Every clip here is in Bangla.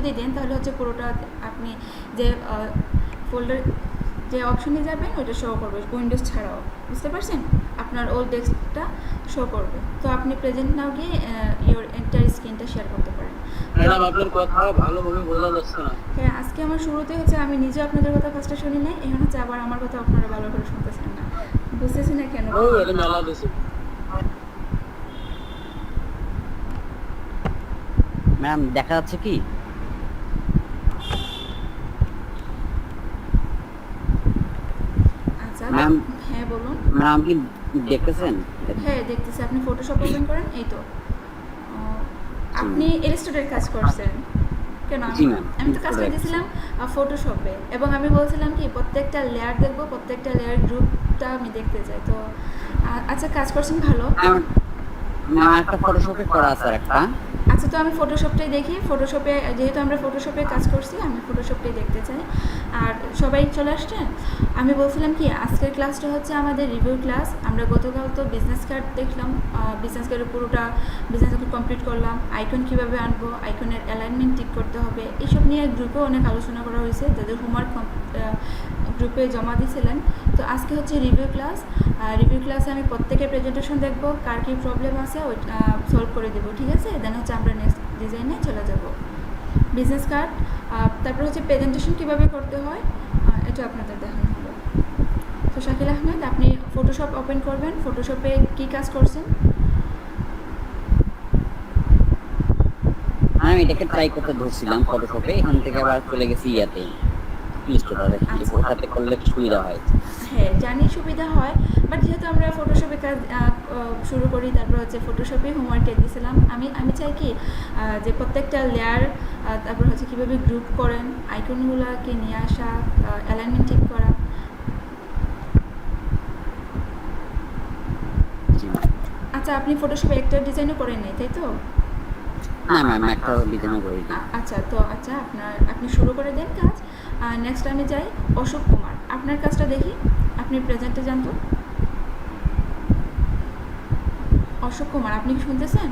যদি দেন তাহলে হচ্ছে পুরোটা আপনি যে ফোল্ডার যে অপশনে যাবেন ওইটা শো করবে উইন্ডোজ ছাড়াও, বুঝতে পারছেন? আপনার ওল্ড ডেস্কটা শো করবে। তো আপনি প্রেজেন্ট নাও গিয়ে ইওর এন্টার স্ক্রিনটা শেয়ার করতে পারেন। ম্যাডাম আপনার কথা ভালোভাবে বোঝা যাচ্ছে না। হ্যাঁ, আজকে আমার শুরুতে হচ্ছে আমি নিজে আপনাদের কথা ফার্স্টে শুনি নাই, এখন হচ্ছে আবার আমার কথা আপনারা ভালো করে শুনতেছেন না, বুঝতেছি না কেন। ও এটা মেলা দিছে। ম্যাম দেখা যাচ্ছে কি? আচ্ছা ম্যাম হ্যাঁ বলুন। ম্যাম কি দেখতেছেন? হ্যাঁ দেখতেছি, আপনি ফটোশপ ওপেন করেন, এই তো আপনি ইলাস্ট্রেটর কাজ করছেন কেন? জি ম্যাম, আমি তো কাজ করে দিয়েছিলাম ফটোশপে, এবং আমি বলছিলাম কি প্রত্যেকটা লেয়ার দেখবো, প্রত্যেকটা লেয়ার গ্রুপটা আমি দেখতে চাই। তো আচ্ছা কাজ করছেন ভালো। ম্যাম একটা ফটোশপে করা আছে আর একটা। আচ্ছা তো আমি ফটোশপটাই দেখি, ফটোশপে যেহেতু আমরা ফটোশপে কাজ করছি আমি ফটোশপটাই দেখতে চাই। আর সবাই চলে আসছেন। আমি বলছিলাম কি আজকের ক্লাসটা হচ্ছে আমাদের রিভিউ ক্লাস। আমরা গতকাল তো বিজনেস কার্ড দেখলাম, বিজনেস কার্ডের পুরোটা বিজনেস কার্ড কমপ্লিট করলাম, আইকন কীভাবে আনবো, আইকনের অ্যালাইনমেন্ট ঠিক করতে হবে, এইসব নিয়ে গ্রুপে অনেক আলোচনা করা হয়েছে, যাদের হোমওয়ার্ক গ্রুপে জমা দিয়েছিলেন। তো আজকে হচ্ছে রিভিউ ক্লাস। রিভিউ ক্লাসে আমি প্রত্যেকের প্রেজেন্টেশন দেখবো, কার কী প্রবলেম আছে ওই সলভ করে দেবো, ঠিক আছে? দেন হচ্ছে আমরা নেক্সট ডিজাইনে চলে যাব। বিজনেস কার্ড, তারপর হচ্ছে প্রেজেন্টেশন কীভাবে করতে হয় এটা আপনাদের দেখানো হলো। তো শাকিল আহমেদ, আপনি ফটোশপ ওপেন করবেন, ফটোশপে কী কাজ করছেন? আমি এটাকে ট্রাই করতে ধরছিলাম ফটোশপে, এখান থেকে আবার চলে গেছি ইয়াতে ইলাস্ট্রেটরে, ওটাতে করলে সুবিধা হয়। হ্যাঁ জানি সুবিধা হয়, বাট যেহেতু আমরা ফটোশপে কাজ শুরু করি, তারপর হচ্ছে ফটোশপে হোমওয়ার্কে দিয়েছিলাম। আমি চাই কি যে প্রত্যেকটা লেয়ার, তারপর হচ্ছে কীভাবে গ্রুপ করেন, আইকনগুলোকে নিয়ে আসা, অ্যালাইনমেন্ট ঠিক করা। আচ্ছা আপনি ফটোশপে একটা ডিজাইনও করেন নাই তাই তো? না ম্যাম একটা ডিজাইনও করি। আচ্ছা তো আচ্ছা আপনি শুরু করে দেন কাজ। নেক্সট আমি যাই অশোক কুমার, আপনার কাজটা দেখি, আপনি প্রেজেন্টে যান তো। অশোক কুমার আপনি কি শুনতেছেন?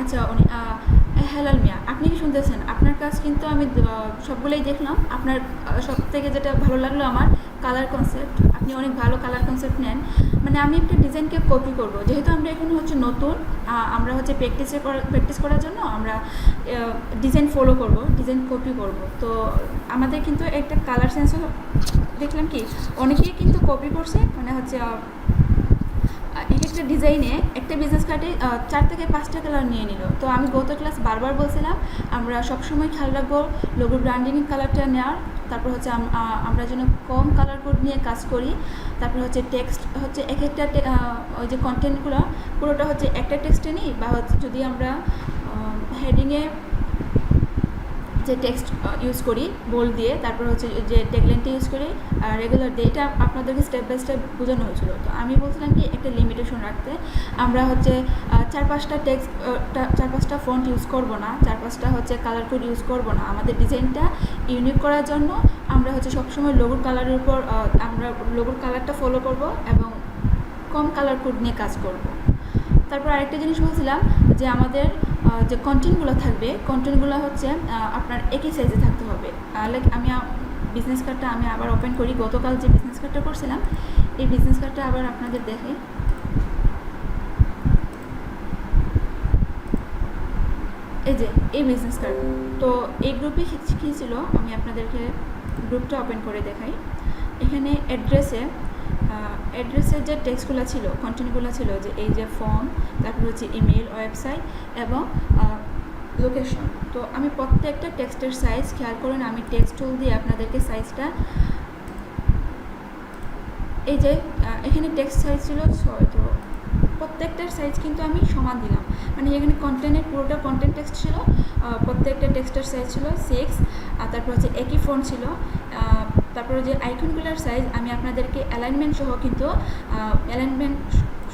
আচ্ছা উনি হেলাল মিয়া আপনি কি শুনতেছেন? আপনার কাজ কিন্তু আমি সবগুলোই দেখলাম, আপনার সব থেকে যেটা ভালো লাগলো আমার কালার কনসেপ্ট, আপনি অনেক ভালো কালার কনসেপ্ট নেন। মানে আমি একটা ডিজাইনকে কপি করব, যেহেতু আমরা এখন হচ্ছে নতুন, আমরা হচ্ছে প্র্যাকটিস করার জন্য আমরা ডিজাইন ফলো করব, ডিজাইন কপি করব। তো আমাদের কিন্তু একটা কালার সেন্সও দেখলাম কি অনেকেই কিন্তু কপি করছে, মানে হচ্ছে এক একটা ডিজাইনে একটা বিজনেস কার্ডে 4 থেকে 5টা কালার নিয়ে নিল। তো আমি গত ক্লাস বারবার বলছিলাম আমরা সবসময় খেয়াল রাখবো লোগো ব্র্যান্ডিং কালারটা নেওয়ার, তারপর হচ্ছে আমরা যেন কম কালার কোড নিয়ে কাজ করি। তারপর হচ্ছে টেক্সট হচ্ছে এক একটা ওই যে কন্টেন্টগুলো পুরোটা হচ্ছে একটা টেক্সটে নিই, বা হচ্ছে যদি আমরা হেডিংয়ে যে টেক্সট ইউজ করি বোল্ড দিয়ে, তারপর হচ্ছে যে ট্যাগলাইনটা ইউজ করি রেগুলার দিয়ে, এটা আপনাদেরকে স্টেপ বাই স্টেপ বোঝানো হয়েছিল। তো আমি বলছিলাম কি একটা লিমিটেশন রাখতে, আমরা হচ্ছে 4-5টা টেক্সট 4-5টা ফন্ট ইউজ করব না, 4-5টা হচ্ছে কালার কোড ইউজ করব না। আমাদের ডিজাইনটা ইউনিক করার জন্য আমরা হচ্ছে সবসময় লোগোর কালারের উপর আমরা লোগোর কালারটা ফলো করব এবং কম কালার কোড নিয়ে কাজ করব। তারপর আরেকটা জিনিস বলছিলাম যে আমাদের যে কন্টেন্টগুলো থাকবে, কন্টেন্টগুলো হচ্ছে আপনার একই সাইজে থাকতে হবে। লাইক আমি বিজনেস কার্ডটা আমি আবার ওপেন করি, গতকাল যে বিজনেস কার্ডটা করছিলাম এই বিজনেস কার্ডটা আবার আপনাদের দেখাই। এই যে এই বিজনেস কার্ড, তো এই গ্রুপে কী ছিল আমি আপনাদেরকে গ্রুপটা ওপেন করে দেখাই। এখানে অ্যাড্রেসের যে টেক্সটগুলো ছিল, কন্টেন্টগুলো ছিল, যে এই যে ফর্ম, তারপর হচ্ছে ইমেল, ওয়েবসাইট এবং লোকেশন। তো আমি প্রত্যেকটা টেক্সটের সাইজ খেয়াল করুন, আমি টেক্সট টুল দিয়ে আপনাদেরকে সাইজটা, এই যে এখানে টেক্সট সাইজ ছিল 6, তো প্রত্যেকটার সাইজ কিন্তু আমি সমান দিলাম। মানে এখানে কন্টেন্টের পুরোটা কন্টেন্ট টেক্সট ছিল, প্রত্যেকটা টেক্সটের সাইজ ছিল 6, আর তারপর হচ্ছে একই ফন্ট ছিল। তারপরে যে আইকনগুলোর সাইজ আমি আপনাদেরকে অ্যালাইনমেন্ট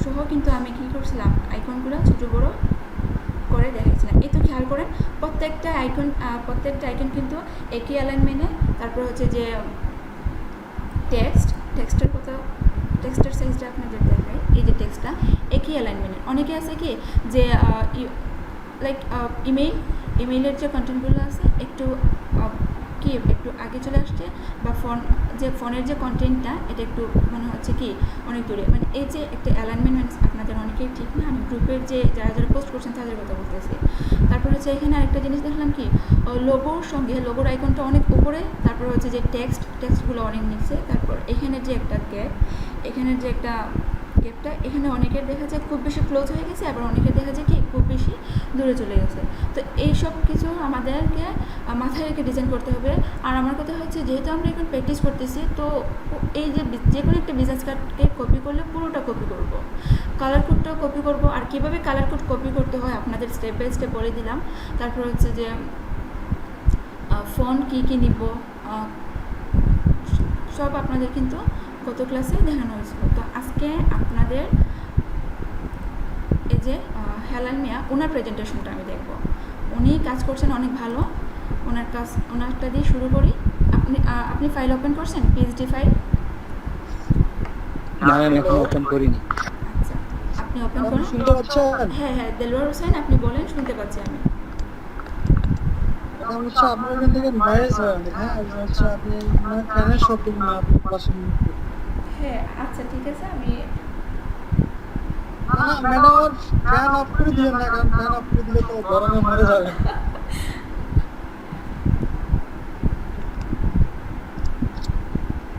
সহ কিন্তু আমি কী করছিলাম, আইকনগুলো ছোটো বড়ো করে দেখাচ্ছিলাম। এই তো খেয়াল করেন প্রত্যেকটা আইকন কিন্তু একই অ্যালাইনমেন্টে। তারপর হচ্ছে যে টেক্সটের সাইজটা আপনাদের দেখাই, এই যে টেক্সটটা একই অ্যালাইনমেন্টের। অনেকে আছে কি যে লাইক ইমেইলের যে কন্টেন্টগুলো আছে একটু কি একটু আগে চলে আসছে, বা ফোনের যে কন্টেন্টটা এটা একটু মনে হচ্ছে কি অনেক দূরে, মানে এই যে একটা অ্যালাইনমেন্ট আপনাদের অনেকেই ঠিক না। আমি গ্রুপের যে যারা যারা পোস্ট করছেন তাদের কথা বলতেছি। তারপর হচ্ছে এখানে আরেকটা জিনিস দেখলাম কি লোগোর সঙ্গে লোগোর আইকনটা অনেক উপরে, তারপর হচ্ছে যে টেক্সটগুলো অনেক নিচে, তারপর এখানে যে একটা গ্যাপ, এখানের যে একটা গ্যাপটা এখানে অনেকের দেখা যায় খুব বেশি ক্লোজ হয়ে গেছে, আবার অনেকের দেখা যায় কি খুব বেশি দূরে চলে গেছে। তো এই সব কিছু আমাদেরকে মাথায় রেখে ডিজাইন করতে হবে। আর আমার কথা হচ্ছে যেহেতু আমরা এখন প্র্যাকটিস করতেছি, তো এই যে কোনো একটা বিজনেস কার্ডকে কপি করলে পুরোটা কপি করব, কালার কোডটাও কপি করব। আর কীভাবে কালার কোড কপি করতে হয় আপনাদের স্টেপ বাই স্টেপ বলে দিলাম। তারপর হচ্ছে যে ফন্ট কী কী নিব সব আপনাদের কিন্তু গত ক্লাসে দেখানো হয়েছিল। তো আজকে আপনাদের এই যে হেলাল মিয়া ওনার প্রেজেন্টেশনটা আমি দেখব। উনি কাজ করছেন অনেক ভালো, ওনারটা দিয়ে শুরু করি। আপনি ফাইল ওপেন করছেন, পিএইচডি ফাইল? না আমি এখন ওপেন করিনি। আচ্ছা, আপনি ওপেন করুন। শুনতে পাচ্ছেন? হ্যাঁ হ্যাঁ, দেলোয়ার হোসেন আপনি বলেন, শুনতে পাচ্ছি আমি। এখন হচ্ছে আপনার এখান থেকে নয়েজ হয় অনেক, হ্যাঁ হচ্ছে আপনি মানে ফ্যানের শব্দ না আপনি পাশে হ্যাঁ আচ্ছা ঠিক আছে, আমি না ম্যাডাম আর ফ্যান অফ করে দিবেন না, কারণ ফ্যান অফ করে দিলে তো গরমে মরে যাবে।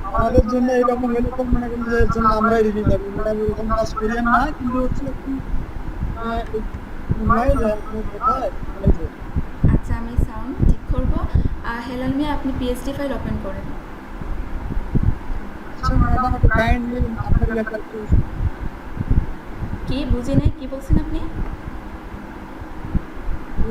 আমাদের জন্য এরকম এরকম মনে করেন যে এর জন্য আমরাই রেডি থাকি, ম্যাডাম এরকম কাজ করিয়েন না, কিন্তু হচ্ছে একটু নয়েজ হয় কোথায়। আচ্ছা আমি সাউন্ড ঠিক করবো। হেলাল মিয়া আপনি পিএইচডি ফাইল ওপেন করেন। আচ্ছা ম্যাডাম একটু কাইন্ডলি আপনার লেখা একটু কি বুঝি নাই, কি বলছেন আপনি?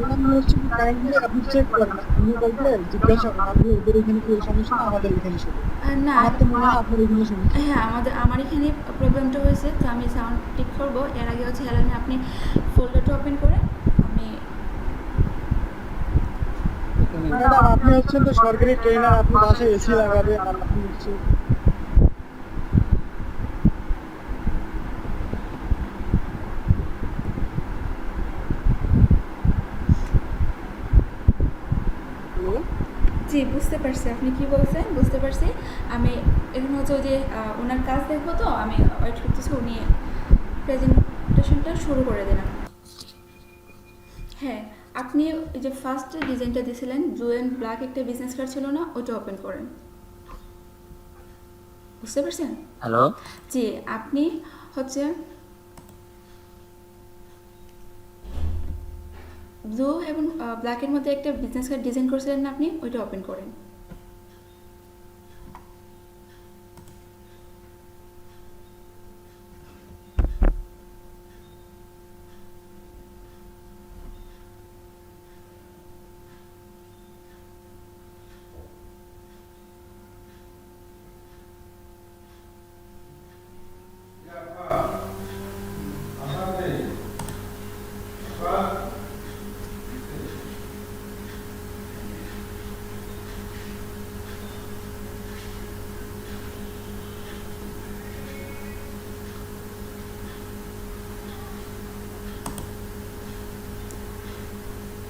ম্যাডাম হচ্ছে কাইন্ডলি আপনি চেক করেন, আপনি বলতে জিজ্ঞাসা করেন আপনি ওদের এখানে কি সমস্যা না আমাদের এখানে শুধু। না আমার তো মনে হয় আপনার এখানে সমস্যা। হ্যাঁ আমার এখানে প্রবলেমটা হয়েছে, তো আমি সাউন্ড ঠিক করবো। এর আগে হচ্ছে হেলাল মিয়া আপনি ফোল্ডারটা ওপেন করে আমি ম্যাডাম আপনি হচ্ছেন তো সরকারি ট্রেনার, আপনি বাসায় এসি লাগাবেন আর আপনি হচ্ছে জি বুঝতে পারছি আপনি কি বলছেন, বুঝতে পারছি। আমি এখন হচ্ছে ওই যে ওনার কাজ দেখবো, তো আমি ওয়েট করতেছি, উনি প্রেজেন্টেশনটা শুরু করে দিলাম। হ্যাঁ আপনি এই যে ফার্স্ট ডিজাইনটা দিয়েছিলেন ব্লু অ্যান্ড ব্ল্যাক একটা বিজনেস কার্ড ছিল না, ওটা ওপেন করেন। বুঝতে পারছেন? হ্যালো, জি আপনি হচ্ছে ব্লু এবং ব্ল্যাকের মধ্যে একটা বিজনেস কার্ড ডিজাইন করেছিলেন না আপনি, ওইটা ওপেন করেন।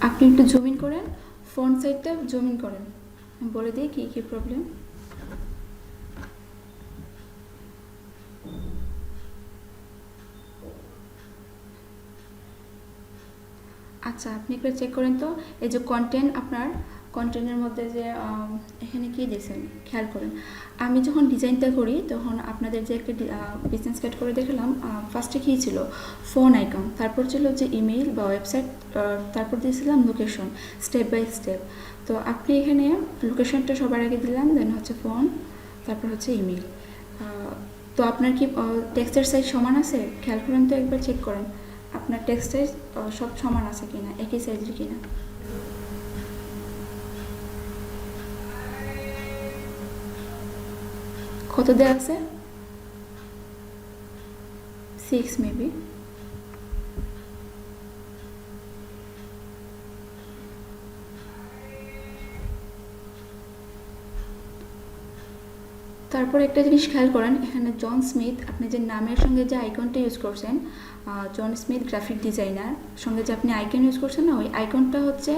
আপনি একটু জুম ইন করেন, ফ্রন্ট সাইডটা জুম ইন করেন, বলে দিই কী কী প্রবলেম। আচ্ছা আপনি একবার চেক করেন তো, এই যে কন্টেন্ট আপনার কন্টেন্টের মধ্যে যে এখানে কী দিয়েছেন খেয়াল করেন। আমি যখন ডিজাইনটা করি তখন আপনাদের যে একটা বিজনেস কার্ড করে দেখলাম, ফার্স্টে কী ছিল ফোন আইকন, তারপর ছিল যে ইমেইল বা ওয়েবসাইট, তারপর দিয়েছিলাম লোকেশন স্টেপ বাই স্টেপ। তো আপনি এখানে লোকেশনটা সবার আগে দিলাম, দেন হচ্ছে ফোন, তারপর হচ্ছে ইমেইল। তো আপনার কি টেক্সটের সাইজ সমান আছে? খেয়াল করেন তো, একবার চেক করেন আপনার টেক্সট সাইজ সব সমান আছে কিনা, একই সাইজের কিনা। কত দেওয়া আছে? 6 মেবি। তারপর একটা জিনিস খেয়াল করেন, এখানে জন স্মিথ, আপনি যে নামের সঙ্গে যে আইকনটা ইউজ করছেন, জন স্মিথ গ্রাফিক ডিজাইনার সঙ্গে যে আপনি আইকন ইউজ করছেন না, ওই আইকনটা হচ্ছে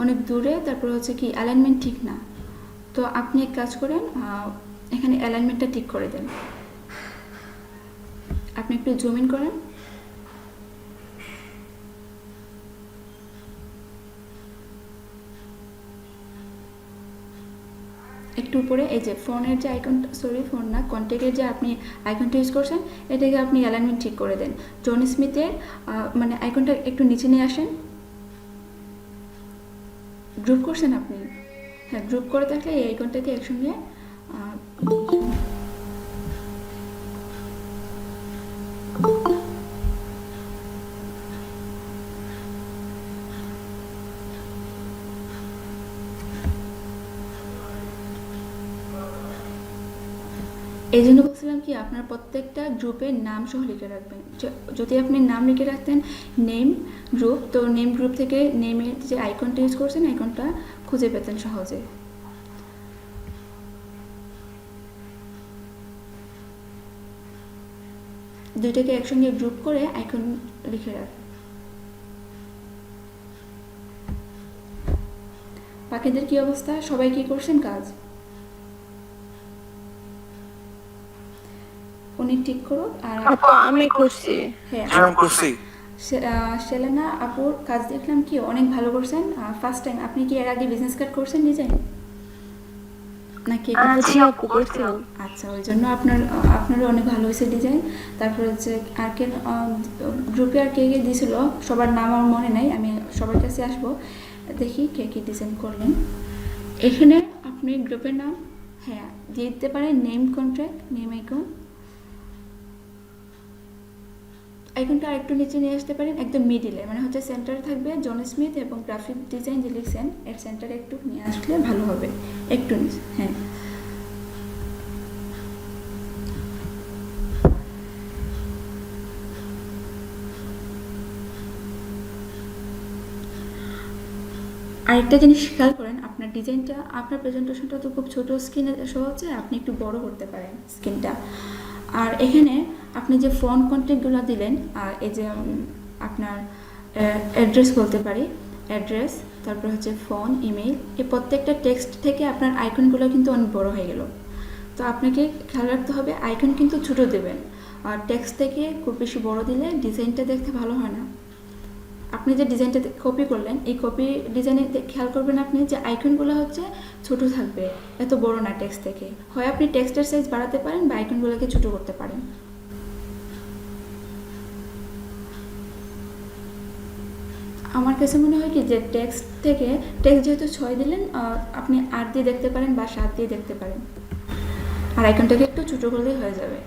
অনেক দূরে, তারপর হচ্ছে কি অ্যালাইনমেন্ট ঠিক না। তো আপনি এক কাজ করেন, এখানে অ্যালাইনমেন্টটা ঠিক করে দেন। আপনি একটু জুম ইন করেন। একটু উপরে এই যে ফোনের যে আইকনটা, সরি ফোন না, কন্ট্যাক্টের যে আপনি আইকনটা ইউজ করছেন, এটাকে আপনি অ্যালাইনমেন্ট ঠিক করে দেন। জন স্মিথের মানে আইকনটা একটু নিচে নিয়ে আসেন। গ্রুপ করছেন আপনি? হ্যাঁ, গ্রুপ করে থাকলে এই আইকনটাকে একসঙ্গে এই জন্য বলছিলাম কি আপনার প্রত্যেকটা গ্রুপের নাম সহ লিখে রাখবেন। যদি আপনি নাম লিখে রাখতেন নেম গ্রুপ, তো নেম গ্রুপ থেকে নেমের যে আইকনটা ইউজ করছেন আইকনটা খুঁজে পেতেন সহজে। দুইটাকে একসঙ্গে গ্রুপ করে আইকন লিখে রাখেন। বাকিদের কি অবস্থা? সবাই কি করছেন কাজ? উনি ঠিক করুক। আর আপু আমি করছি। হ্যাঁ, হ্যাঁ করছি। সেলেনা আপুর কাজ দেখলাম কি অনেক ভালো করছেন। ফার্স্ট টাইম আপনি কি এর আগে বিজনেস কার্ড করছেন ডিজাইন নাকি? জি আপু করছিলাম। আচ্ছা, ওই জন্য আপনারও অনেক ভালো হয়েছে ডিজাইন। তারপর হচ্ছে আর কে গ্রুপে আর কে কে দিয়েছিল সবার নাম আমার মনে নাই, আমি সবার কাছে আসবো, দেখি কে কে ডিজাইন করলেন। এখানে আপনি গ্রুপের নাম হ্যাঁ দিয়ে দিতে পারেন, নেম কন্ট্রাক্ট, নেম আইকন। আইকনটা আরেকটু নিচে নিয়ে আসতে পারেন, একদম মিডিলে, মানে হচ্ছে সেন্টারে থাকবে জন স্মিথ এবং গ্রাফিক ডিজাইন যে লিখছেন এর সেন্টারে একটু নিয়ে আসলে ভালো হবে। একটু নিচে, হ্যাঁ। আরেকটা জিনিস খেয়াল করেন, আপনার ডিজাইনটা, আপনার প্রেজেন্টেশনটা তো খুব ছোটো স্ক্রিনে শো হচ্ছে, আপনি একটু বড় করতে পারেন স্ক্রিনটা। আর এখানে আপনি যে ফোন কন্ট্যাক্টগুলো দিলেন, আর এই যে আপনার অ্যাড্রেস বলতে পারি, অ্যাড্রেস, তারপর হচ্ছে ফোন, ইমেইল, এই প্রত্যেকটা টেক্সট থেকে আপনার আইকনগুলো কিন্তু অনেক বড় হয়ে গেল। তো আপনাকে খেয়াল রাখতে হবে আইকন কিন্তু ছোটো দেবেন, আর টেক্সট থেকে খুব বেশি বড় দিলে ডিজাইনটা দেখতে ভালো হয় না। আপনি যে ডিজাইনটা কপি করলেন, এই কপি ডিজাইনে খেয়াল করবেন আপনি যে আইকনগুলো হচ্ছে ছোট থাকবে, এত বড় না টেক্সট থেকে। হয় আপনি টেক্সটের সাইজ বাড়াতে পারেন বা আইকনগুলোকে ছোট করতে পারেন। আমার কাছে মনে হয় কি যে টেক্সট থেকে, টেক্সট যেহেতু 6 দিলেন, আপনি 8 দিয়ে দেখতে পারেন বা 7 দিয়ে দেখতে পারেন, আর আইকনটাকে একটু ছোট করলেই হয়ে যাবে।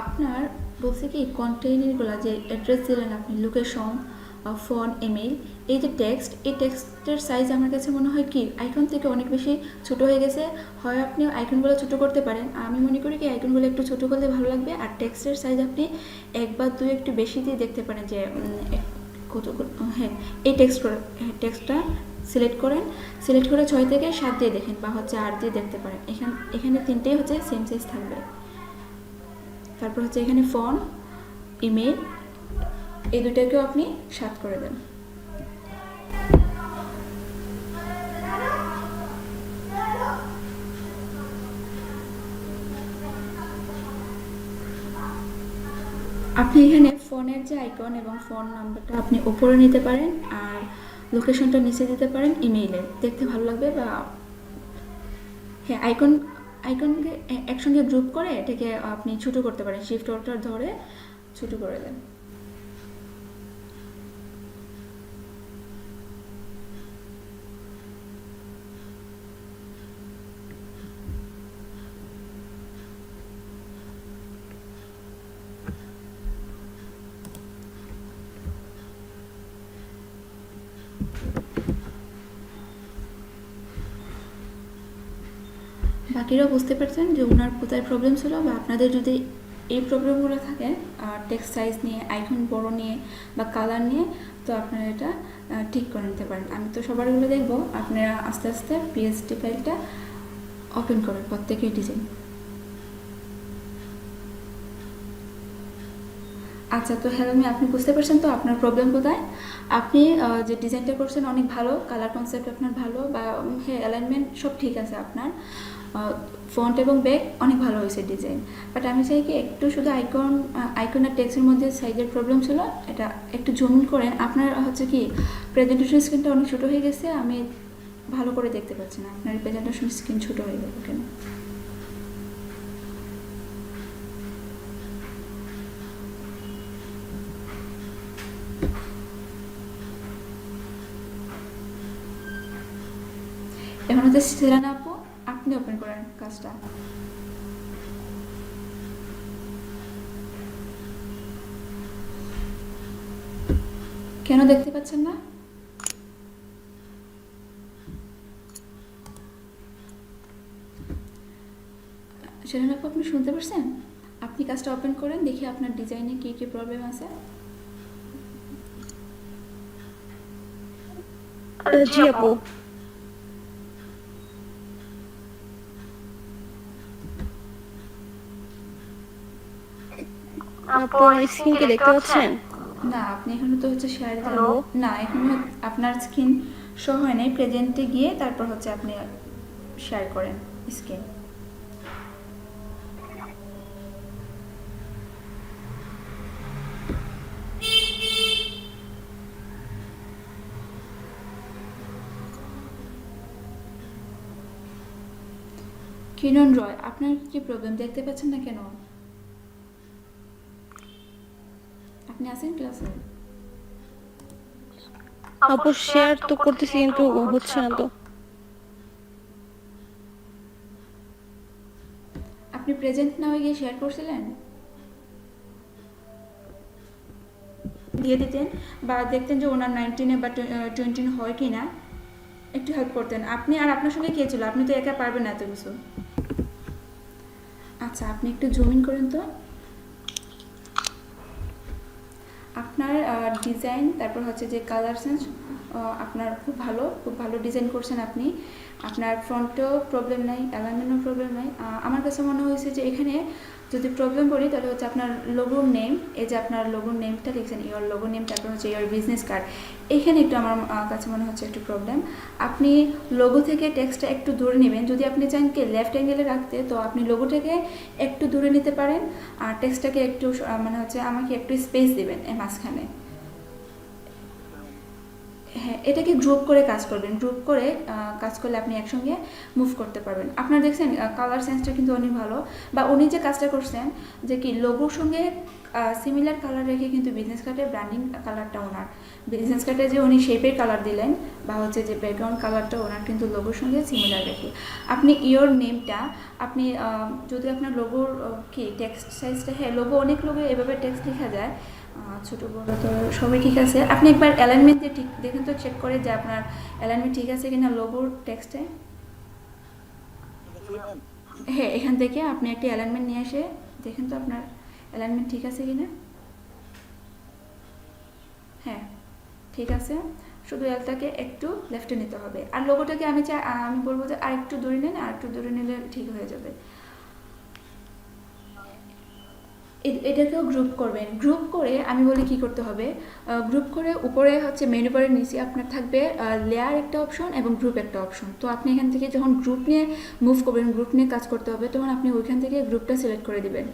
আপনার বলছে কি কন্টেইনারগুলো যে অ্যাড্রেস দিলেন আপনি, লোকেশন, ফোন, ইমেইল, এই যে টেক্সট, এই টেক্সটের সাইজ আমার কাছে মনে হয় কি আইকন থেকে অনেক বেশি ছোট হয়ে গেছে। হয় আপনি আইকনগুলো ছোট করতে পারেন, আমি মনে করি কি আইকনগুলো একটু ছোট করলে ভালো লাগবে, আর টেক্সটের সাইজ আপনি 1 বা 2 একটু বেশি দিয়ে দেখতে পারেন যে কত। হ্যাঁ, এই টেক্সটটা সিলেক্ট করেন, সিলেক্ট করে 6 থেকে 7 দিয়ে দেখেন, বা হচ্ছে 8 দিয়ে দেখতে পারেন। এখানে 3টেই হচ্ছে সেম সাইজ থাকবে। তারপর হচ্ছে এখানে ফোন, ইমেল, এই দুটাকেও আপনি 7 করে দেন। আপনি এখানে ফোনের যে আইকন এবং ফোন নাম্বারটা আপনি উপরে নিতে পারেন, আর লোকেশনটা নিচে দিতে পারেন, ইমেইলের দেখতে ভালো লাগবে। বা হ্যাঁ, আইকন আইকনকে একসঙ্গে গ্রুপ করে এটাকে আপনি ছোটো করতে পারেন, শিফট অল্টার ধরে ছোটো করে দেন। বাকিরাও বুঝতে পারছেন যে ওনার কোথায় প্রবলেম ছিল, বা আপনাদের যদি এই প্রবলেমগুলো থাকে টেক্সট সাইজ নিয়ে, আইকন বড় নিয়ে বা কালার নিয়ে, তো আপনারা এটা ঠিক করে নিতে পারেন। আমি তো সবারগুলো দেখবো, আপনারা আস্তে আস্তে পিএসটি ফাইলটা ওপেন করেন প্রত্যেকের ডিজাইন। আচ্ছা, তো হ্যালো আপনি বুঝতে পারছেন তো আপনার প্রবলেম কোথায়? আপনি যে ডিজাইনটা করছেন অনেক ভালো, কালার কনসেপ্ট আপনার ভালো, বা হ্যাঁ অ্যালাইনমেন্ট সব ঠিক আছে আপনার, ফন্ট এবং ব্যাক অনেক ভালো হয়েছে ডিজাইন। বাট আমি চাই কি একটু শুধু আইকন আর টেক্সটের মধ্যে সাইজের প্রবলেম ছিল, এটা একটু জুম করেন। আপনার হচ্ছে কি প্রেজেন্টেশন স্ক্রিনটা অনেক ছোটো হয়ে গেছে, আমি ভালো করে দেখতে পাচ্ছি না আপনার প্রেজেন্টেশন স্ক্রিন ছোটো হয়ে গেল কেন। এখন হচ্ছে সেরানা আপু, আপনি ওপেন করেন কাজটা। কেন দেখতে পাচ্ছেন না? সেরানা আপু, আপনি শুনতে পারছেন? আপনি কাজটা ওপেন করেন, দেখি আপনার ডিজাইনে কি কি প্রবলেম আছে। জি আপু। আপু আমার স্ক্রিন কি দেখতে পাচ্ছেন? না, আপনি এখানে তো হচ্ছে শেয়ার হ্যালো না, এখানে আপনার স্ক্রিন শো হয় নাই। প্রেজেন্টে গিয়ে তারপর হচ্ছে আপনি শেয়ার করেন স্ক্রিন। কিরণ রয়, আপনার কি প্রবলেম? দেখতে পাচ্ছেন না কেন? আপনি আছেন ক্লাসে? আপু শেয়ার তো করতেছি কিন্তু হচ্ছে না তো। আপনি প্রেজেন্ট না হয়ে গিয়ে শেয়ার করছিলেন? দিয়ে দিতেন, বা দেখতেন যে ওনার 19 বা 20 হয় কি না, একটু হেল্প করতেন আপনি। আর আপনার সঙ্গে কে ছিল? আপনি তো একা পারবেন না এত কিছু। আচ্ছা, আপনি একটু জুম ইন করেন তো। আপনার ডিজাইন, তারপর হচ্ছে যে কালার সেন্স, আপনার খুব ভালো ডিজাইন করছেন আপনি। আপনার ফ্রন্টেও প্রবলেম নাই, অ্যালাইনমেন্টও প্রবলেম নাই। আমার কাছে মনে হয়েছে যে এখানে যদি প্রবলেম বলি তাহলে হচ্ছে আপনার লোগোর নেম, এই যে আপনার লোগোর নেমটা লিখছেন, ইয়োর লোগো নেম, তারপর হচ্ছে ইয়োর বিজনেস কার্ড, এইখানে একটু আমার কাছে মনে হচ্ছে একটু প্রবলেম। আপনি লোগো থেকে টেক্সটটা একটু দূরে নেবেন। যদি আপনি চান কি লেফট অ্যাঙ্গেলে রাখতে, তো আপনি লোগোটাকে একটু দূরে নিতে পারেন, আর টেক্সটটাকে একটু মানে হচ্ছে আমাকে একটু স্পেস দেবেন এই মাঝখানে। হ্যাঁ, এটাকে গ্রুপ করে কাজ করবেন। গ্রুপ করে কাজ করলে আপনি একসঙ্গে মুভ করতে পারবেন। আপনার দেখছেন কালার সেন্সটা কিন্তু অনেক ভালো, বা উনি যে কাজটা করছেন যে কি লোগোর সঙ্গে সিমিলার কালার রেখে কিন্তু বিজনেস কার্ডের ব্র্যান্ডিং কালারটা ওনার, বিজনেস কার্ডে যে উনি শেপের কালার দিলেন বা হচ্ছে যে ব্যাকগ্রাউন্ড কালারটা ওনার কিন্তু লোগোর সঙ্গে সিমিলার রেখে আপনি ইয়োর নেমটা আপনি যদি আপনার লোগোর কি টেক্সট সাইজটা, হ্যাঁ লোগো অনেক লোগো এভাবে টেক্সট লেখা যায়, ছোটো বড় তো সবই ঠিক আছে। আপনি একবার অ্যালাইনমেন্ট দিয়ে ঠিক দেখেন তো, চেক করে যে আপনার অ্যালাইনমেন্ট ঠিক আছে কিনা লোগোর টেক্সটে। হ্যাঁ, এখান থেকে আপনি একটা অ্যালাইনমেন্ট নিয়ে এসে দেখেন তো আপনার অ্যালাইনমেন্ট ঠিক আছে কিনা। হ্যাঁ ঠিক আছে, শুধু এলটাকে একটু লেফটে নিতে হবে, আর লোগোটাকে আমি বলবো যে আর একটু দূরে নেন, আর একটু দূরে নিলে ঠিক হয়ে যাবে। এটাকেও গ্রুপ করবেন। গ্রুপ করে আমি বলি কি করতে হবে, গ্রুপ করে উপরে হচ্ছে মেনু বারের নিচে আপনার থাকবে লেয়ার একটা অপশন এবং গ্রুপ একটা অপশন। তো আপনি এখান থেকে যখন গ্রুপ নিয়ে মুভ করবেন, গ্রুপ নিয়ে কাজ করতে হবে, তখন আপনি ওইখান থেকে গ্রুপটা সিলেক্ট করে দিবেন।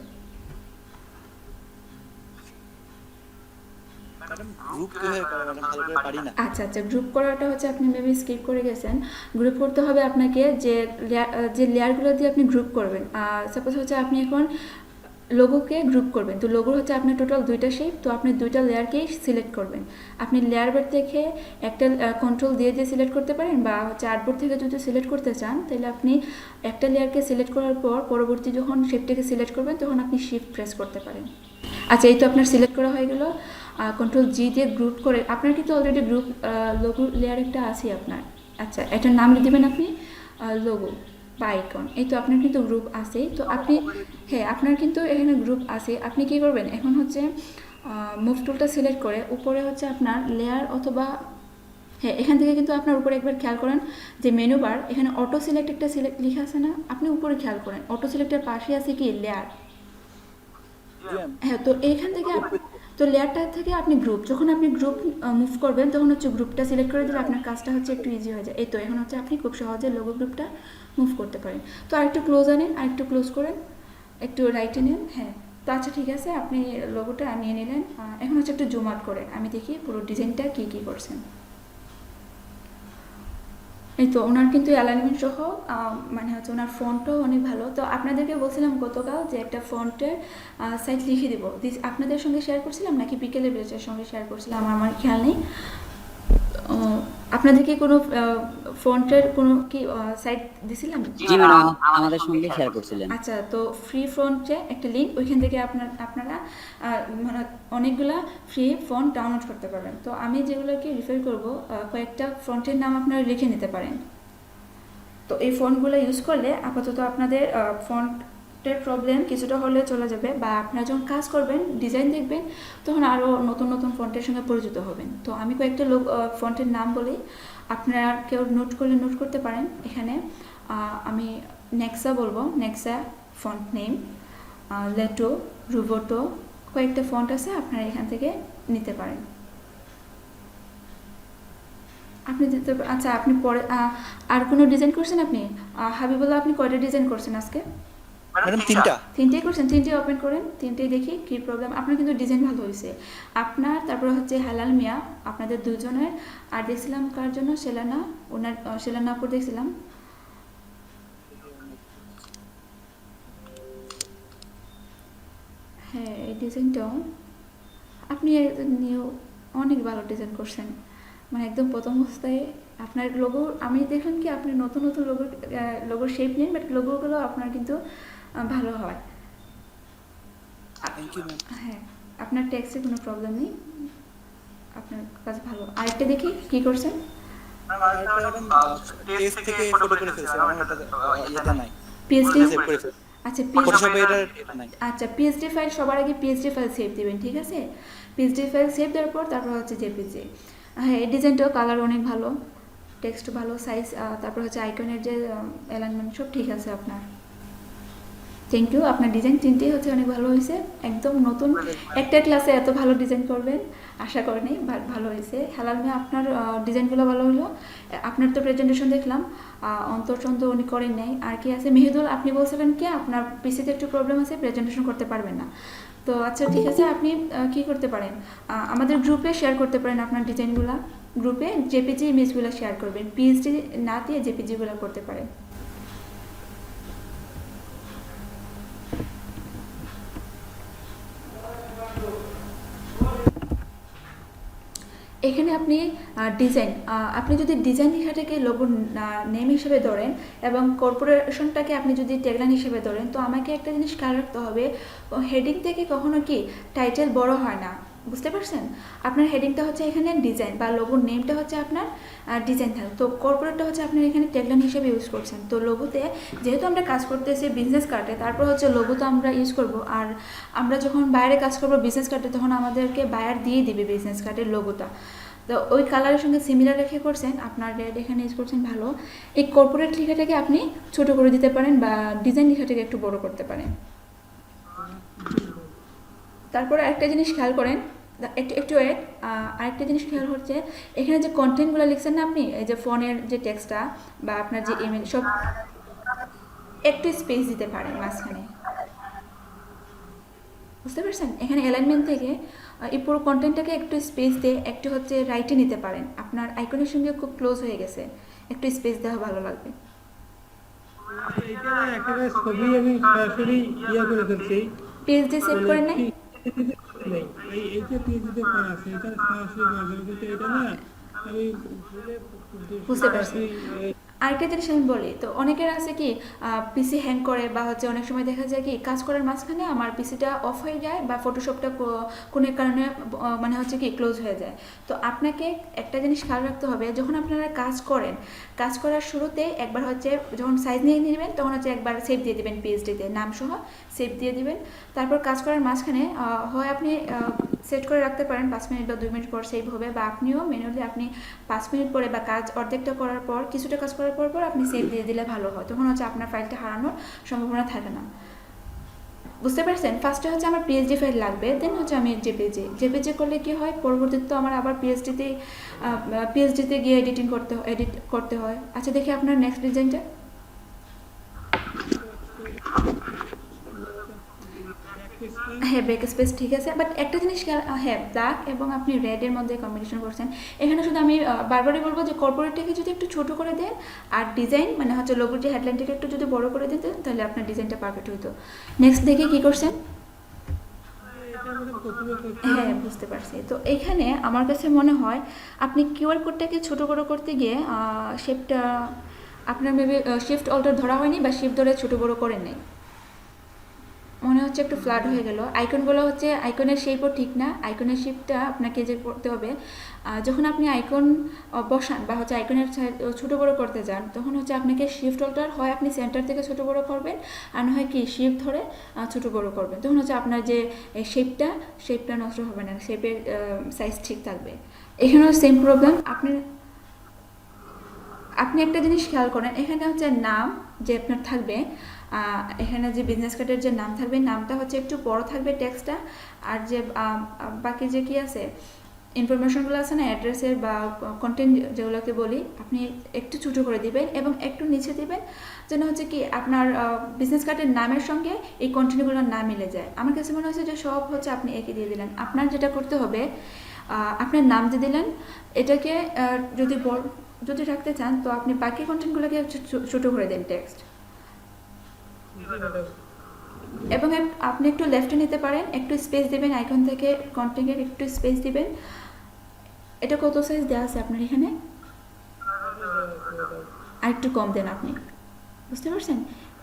গ্রুপ কিভাবে করা ম্যাডাম, ভালো করে পারি না। আচ্ছা আচ্ছা, গ্রুপ করাটা হচ্ছে আপনি মেবি স্কিপ করে গেছেন। গ্রুপ করতে হবে আপনাকে যে লেয়ারগুলো দিয়ে আপনি গ্রুপ করবেন। সাপোজ হচ্ছে আপনি এখন লোগোকে গ্রুপ করবেন, তো লোগোর হচ্ছে আপনার টোটাল 2টা শেপ, তো আপনি 2টা লেয়ারকেই সিলেক্ট করবেন। আপনি লেয়ার বার থেকে একটা কন্ট্রোল দিয়ে সিলেক্ট করতে পারেন, বা হচ্ছে আর্টবোর্ড থেকে যদি সিলেক্ট করতে চান তাহলে আপনি একটা লেয়ারকে সিলেক্ট করার পর পরবর্তী যখন শেপটাকে সিলেক্ট করবেন তখন আপনি শিফট প্রেস করতে পারেন। আচ্ছা, এই তো আপনার সিলেক্ট করা হয়ে গেল। কন্ট্রোল জি দিয়ে গ্রুপ করে আপনার কিন্তু অলরেডি গ্রুপ লোগো লেয়ার একটা আছে আপনার। আচ্ছা, এটার নাম দেবেন আপনি লোগো বা আইকন। এই তো আপনার কিন্তু গ্রুপ আছে, তো আপনি হ্যাঁ আপনার কিন্তু এখানে গ্রুপ আছে। আপনি কি করবেন এখন হচ্ছে মুভ টুলটা সিলেক্ট করে উপরে হচ্ছে আপনার লেয়ার অথবা হ্যাঁ এখান থেকে কিন্তু আপনার উপরে একবার খেয়াল করেন যে মেনু বার, এখানে অটো সিলেক্ট একটা সিলেক্ট লেখা আছে না, আপনি উপরে খেয়াল করেন অটো সিলেক্টের পাশে আছে কি লেয়ার। হ্যাঁ, তো এইখান থেকে তো লেয়ারটা থেকে আপনি গ্রুপ, যখন আপনি গ্রুপ মুভ করবেন তখন হচ্ছে গ্রুপটা সিলেক্ট করে দিলে আপনার কাজটা হচ্ছে একটু ইজি হয়ে যায়। এই তো এখন হচ্ছে আপনি খুব সহজে লোগো গ্রুপটা মুভ করতে পারেন। তো আরেকটু ক্লোজ আনেন, আরেকটু ক্লোজ করেন, একটু রাইটে নেন। হ্যাঁ, তো আচ্ছা ঠিক আছে, আপনি লোগোটা নিয়ে নিলেন। এখন হচ্ছে একটু জুম আউট করে আমি দেখি পুরো ডিজাইনটা কী কী করছেন। এই তো ওনার কিন্তু অ্যালাইনমেন্ট সহ মানে হচ্ছে ওনার ফন্টটাও অনেক ভালো। তো আপনাদেরকে বলছিলাম গতকাল যে একটা ফন্টের সাইট লিখে দিব, আপনাদের সঙ্গে শেয়ার করছিলাম নাকি বিকেলে বেচের সঙ্গে শেয়ার করছিলাম আমার খেয়াল নেই। আপনাদেরকে কোনো ফন্টের কোনো কি সাইট দিছিলাম? জি ম্যাডাম, আমাদের সঙ্গে শেয়ার করছিলেন। আচ্ছা, তো ফ্রি ফন্টে একটা লিঙ্ক, ওইখান থেকে আপনারা মানে অনেকগুলা ফ্রি ফন্ট ডাউনলোড করতে পারবেন। তো আমি যেগুলোকে রিফার করব, কয়েকটা ফন্টের নাম আপনারা লিখে নিতে পারেন। তো এই ফন্টগুলো ইউজ করলে আপাতত আপনাদের ফন্টের প্রবলেম কিছুটা হলে চলে যাবে, বা আপনারা যখন কাজ করবেন ডিজাইন দেখবেন তখন আরও নতুন নতুন ফন্টের সঙ্গে পরিচিত হবেন। তো আমি কয়েকটা ফন্টের নাম বলি, আপনারা কেউ নোট করলে নোট করতে পারেন। এখানে আমি নেক্সা বলবো, নেক্সা ফন্ট নেম, লেটো, রুবোটো, কয়েকটা ফন্ট আছে, আপনারা এখান থেকে নিতে পারেন। আপনি দিতে আচ্ছা, আপনি পরে আর কোনো ডিজাইন করছেন আপনি? হাবিবুল্লাহ, আপনি কয়টা ডিজাইন করছেন আজকে? ম্যাডাম তিনটাই করছেন, তিনটে ওপেন করেন, তিনটেই দেখি কী প্রবলেম। আপনার কিন্তু ডিজাইন ভালো হয়েছে আপনার। তারপরে হচ্ছে হালাল মিয়া, আপনাদের দুজনের। আর দেখছিলাম কার জন্য, সেলানা, ওনার সেলানা আপুর দেখছিলাম। হ্যাঁ, এই ডিজাইনটাও আপনি নিয়েও অনেক ভালো ডিজাইন করছেন, মানে একদম প্রথম অবস্থায় আপনার লোগো আমি দেখলাম কি আপনি নতুন নতুন লোগোর শেপ নেন, বাট লোগোগুলো আপনার কিন্তু ভালো হয়। হ্যাঁ, আপনার টেক্সটে কোনো প্রবলেম নেই, আপনার কাজ ভালো। আরেকটা দেখি কি করছেন। পিএইচডি, আচ্ছা পিএইচডি ফাইল সবার আগে পিএইচডি ফাইল সেভ দিবেন, ঠিক আছে? পিএইচডি ফাইল সেভ দেওয়ার পর তারপর হচ্ছে জেপিজি। হ্যাঁ, এই ডিজাইনটাও কালার অনেক ভালো, টেক্সট ভালো, সাইজ, তারপর হচ্ছে আইকনের যে অ্যালাইনমেন্ট সব ঠিক আছে আপনার। থ্যাংক ইউ, আপনার ডিজাইন তিনটেই হচ্ছে অনেক ভালো হয়েছে, একদম নতুন একটা ক্লাসে এত ভালো ডিজাইন করবেন আশা করিনি, ভালো হয়েছে। হালাল মেয়ে, আপনার ডিজাইনগুলো ভালো হলো। আপনার তো প্রেজেন্টেশন দেখলাম, অন্তর্চন্দ্র উনি করেন নাই। আর কি আছে, মেহেদুল, আপনি বলছিলেন কি আপনার পিসিতে একটু প্রবলেম আছে, প্রেজেন্টেশন করতে পারবেন না। তো আচ্ছা ঠিক আছে, আপনি কি করতে পারেন, আমাদের গ্রুপে শেয়ার করতে পারেন আপনার ডিজাইনগুলো। গ্রুপে জেপিজি ইমেজগুলো শেয়ার করবেন, পিএইচডি না দিয়ে জেপিজিগুলো করতে পারেন। এখানে আপনি ডিজাইন, আপনি যদি ডিজাইন লেখাটাকে লোগো নেম হিসেবে ধরেন এবং কর্পোরেশনটাকে আপনি যদি ট্যাগলাইন হিসেবে ধরেন, তো আমাকে একটা জিনিস খেয়াল রাখতে হবে, হেডিং থেকে কখনো কি টাইটেল বড় হয় না, বুঝতে পারছেন? আপনার হেডিংটা হচ্ছে এখানে ডিজাইন, বা লোগোর নেমটা হচ্ছে আপনার ডিজাইন থাকে, তো কর্পোরেটটা হচ্ছে আপনার এখানে ট্যাগলাইন হিসেবে ইউজ করছেন। তো লোগোতে যেহেতু আমরা কাজ করতেছি বিজনেস কার্ডে, তারপর হচ্ছে লোগো তো আমরা ইউজ করব, আর আমরা যখন বাইরে কাজ করবো বিজনেস কার্ডে তখন আমাদেরকে বায়ার দিয়ে দিবে বিজনেস কার্ডের লোগোটা, তো ওই কালারের সঙ্গে সিমিলার রেখে করছেন, আপনার রেড এখানে ইউজ করছেন ভালো। এই কর্পোরেট লেখাটাকে আপনি ছোট করে দিতে পারেন, বা ডিজাইন লেখাটাকে একটু বড় করতে পারেন। তারপরে একটা জিনিস খেয়াল করেন, একটু ওয়েট, আরেকটা জিনিস খেয়াল হচ্ছে এখানে যে কন্টেন্টগুলো লিখছেন না আপনি, এই যে ফোনের যে টেক্সটটা বা আপনার যে ইমেল সব একটু স্পেস দিতে পারেন মাঝখানে, বুঝতে পারছেন? এখানে অ্যালাইনমেন্ট থেকে এই পুরো কন্টেন্টটাকে একটু স্পেস দিয়ে একটু হচ্ছে রাইটে নিতে পারেন। আপনার আইকনের সঙ্গে খুব ক্লোজ হয়ে গেছে, একটু স্পেস দেওয়া ভালো লাগবে। এটা একেবারে ছবি আমি সরাসরি করে ফেলছি পিএইচডি সেভ করে নেই। নেই এই যে পিএইচডি করা আছে এটা সরাসরি করা যাবে কিন্তু এটা না আমি বুঝতে পারছি। আরেকটা জিনিস আমি বলি, তো অনেকের আছে কি পিসি হ্যাং করে বা হচ্ছে অনেক সময় দেখা যায় কি কাজ করার মাঝখানে আমার পিসিটা অফ হয়ে যায় বা ফটোশপটা কোনো কারণে মানে হচ্ছে কি ক্লোজ হয়ে যায়। তো আপনাকে একটা জিনিস খেয়াল রাখতে হবে, যখন আপনারা কাজ করেন, কাজ করার শুরুতে একবার হচ্ছে যখন সাইজ নিয়ে নেবেন তখন হচ্ছে একবার সেভ দিয়ে দেবেন, পিএইচডিতে নাম সহ সেভ দিয়ে দিবেন। তারপর কাজ করার মাঝখানে হয় আপনি সেট করে রাখতে পারেন 5 মিনিট বা 2 মিনিট পর সেভ হবে, বা আপনিও ম্যানুয়ালি আপনি 5 মিনিট পরে বা কাজ অর্ধেকটা করার পর কিছুটা কাজ করার পর আপনি সেভ দিয়ে দিলে ভালো হয়, তখন হচ্ছে আপনার ফাইলটা হারানোর সম্ভাবনা থাকে না। বুঝতে পারছেন? ফার্স্টে হচ্ছে আমার পিএইচডি ফাইল লাগবে, দেন হচ্ছে আমি জেপিজি করলে কি হয়, পরবর্তীতে আমার আবার পিএইচডিতে গিয়ে এডিট করতে হয়। আচ্ছা দেখি আপনার নেক্সট ডিজাইনটা। হ্যাঁ, ব্যাক স্পেস ঠিক আছে, বাট একটা জিনিস হ্যাঁ, ব্ল্যাক এবং আপনি রেডের মধ্যে কম্বিনেশন করছেন। এখানে শুধু আমি বারবারই বলবো যে কর্পোরেটটাকে যদি একটু ছোটো করে দেন আর ডিজাইন মানে হচ্ছে লোগোর যে হেডলাইনটাকে একটু যদি বড় করে দিতেন তাহলে আপনার ডিজাইনটা পারফেক্ট হইতো। নেক্সট দেখে কী করছেন? হ্যাঁ, বুঝতে পারছি। তো এখানে আমার কাছে মনে হয় আপনি কিউআর কোডটাকে ছোটো বড়ো করতে গিয়ে শেপটা আপনার মেবি শিফট অল্টার ধরা হয়নি বা শিফট ধরে ছোটো বড়ো করেন নাই, মনে হচ্ছে একটু ফ্ল্যাট হয়ে গেল। আইকনগুলো হচ্ছে আইকনের শেপও ঠিক না, আইকনের শেপটা আপনাকে যে করতে হবে যখন আপনি আইকন বসান বা হচ্ছে আইকনের ছোটো বড়ো করতে যান তখন হচ্ছে আপনাকে শিফট অল্টার হয় আপনি সেন্টার থেকে ছোটো বড়ো করবেন, আর না হয় কি শিফট ধরে ছোটো বড়ো করবেন, তখন হচ্ছে আপনার যে শেপটা নষ্ট হবে না, শেপের সাইজ ঠিক থাকবে। এখানেও সেম প্রবলেম। আপনি একটা জিনিস খেয়াল করেন, এখানে হচ্ছে নাম যে আপনার থাকবে, এখানে যে বিজনেস কার্ডের যে নাম থাকবে নামটা হচ্ছে একটু বড় থাকবে টেক্সটটা, আর যে বাকি যে কি আছে ইনফরমেশনগুলো আছে না অ্যাড্রেসের বা কন্টেন্ট যেগুলোকে বলি আপনি একটু ছোটো করে দিবেন এবং একটু নিচে দিবেন যেন হচ্ছে কি আপনার বিজনেস কার্ডের নামের সঙ্গে এই কন্টেন্টগুলো না মিলে যায়। আমার কাছে মনে হচ্ছে যে সব হচ্ছে আপনি একই দিয়ে দিলেন। আপনার যেটা করতে হবে আপনার নাম দিয়ে দিলেন, এটাকে যদি রাখতে চান তো আপনি বাকি কন্টেন্টগুলোকে ছোটো করে দেন টেক্সট, এবং আপনি একটু লেফটে নিতে পারেন, একটু স্পেস দিবেন আইকন থেকে, কন্টেন্টের একটু স্পেস দিবেন। এটা কত সাইজ দেওয়া আছে আপনার এখানে? আর একটু কম দেন আপনি, বুঝতে পারছেন?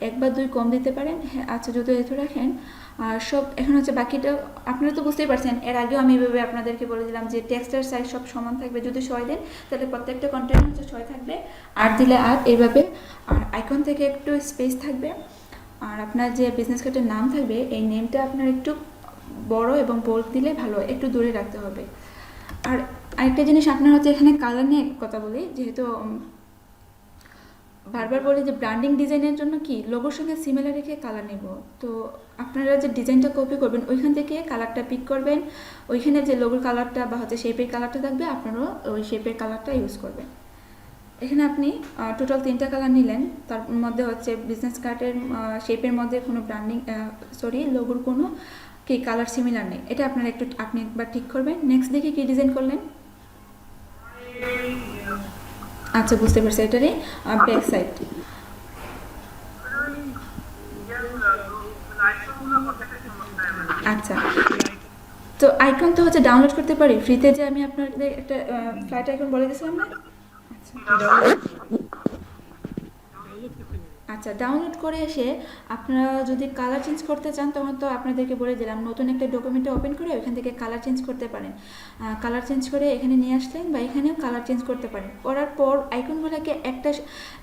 1 বা 2 কম দিতে পারেন। হ্যাঁ, আচ্ছা যদি এত রাখেন আর সব এখন হচ্ছে বাকিটা আপনারা তো বুঝতেই পারছেন। এর আগেও আমি এভাবে আপনাদেরকে বলে দিলাম যে টেক্সটের সাইজ সব সমান থাকবে, যদি 6 দেন তাহলে প্রত্যেকটা কন্টেন্ট হচ্ছে 6 থাকবে, 8 দিলে 8 এইভাবে। আর আইকন থেকে একটু স্পেস থাকবে, আর আপনার যে বিজনেস কার্ডের নাম থাকবে এই নেমটা আপনার একটু বড় এবং বোল্ড দিলে ভালো, একটু দূরে রাখতে হবে। আর আরেকটা জিনিস আপনার হচ্ছে এখানে কালার নিয়ে কথা বলি, যেহেতু বারবার বলি যে ব্র্যান্ডিং ডিজাইনের জন্য কি লোগোর সঙ্গে সিমিলার রেখে কালার নেব, তো আপনারা যে ডিজাইনটা কপি করবেন ওইখান থেকে কালারটা পিক করবেন, ওইখানে যে লোগোর কালারটা বা হচ্ছে শেপের কালারটা থাকবে আপনারাও ওই শেপের কালারটা ইউজ করবেন। এখানে আপনি টোটাল 3টা কালার নিলেন, তার মধ্যে হচ্ছে বিজনেস কার্ডের শেপের মধ্যে কোনো লোগোর কোনো কি কালার সিমিলার নেই, এটা আপনি একবার ঠিক করবেন। নেক্সট দেখে কি ডিজাইন করলেন? আচ্ছা, বুঝতে পারছি, এটারই ব্যাক সাইড। আচ্ছা, তো আইকন তো হচ্ছে ডাউনলোড করতে পারি ফ্রিতে, যে আমি আপনাদের একটা ফ্ল্যাট আইকন বলে দিয়েছিলাম না। আচ্ছা, ডাউনলোড করে এসে আপনারা যদি কালার চেঞ্জ করতে চান তখন তো আপনাদেরকে বলে দিলাম নতুন একটা ডকুমেন্টে ওপেন করে ওইখান থেকে কালার চেঞ্জ করতে পারেন। কালার চেঞ্জ করে এখানে নিয়ে আসলেন বা এখানেও কালার চেঞ্জ করতে পারেন। করার পর আইকনগুলোকে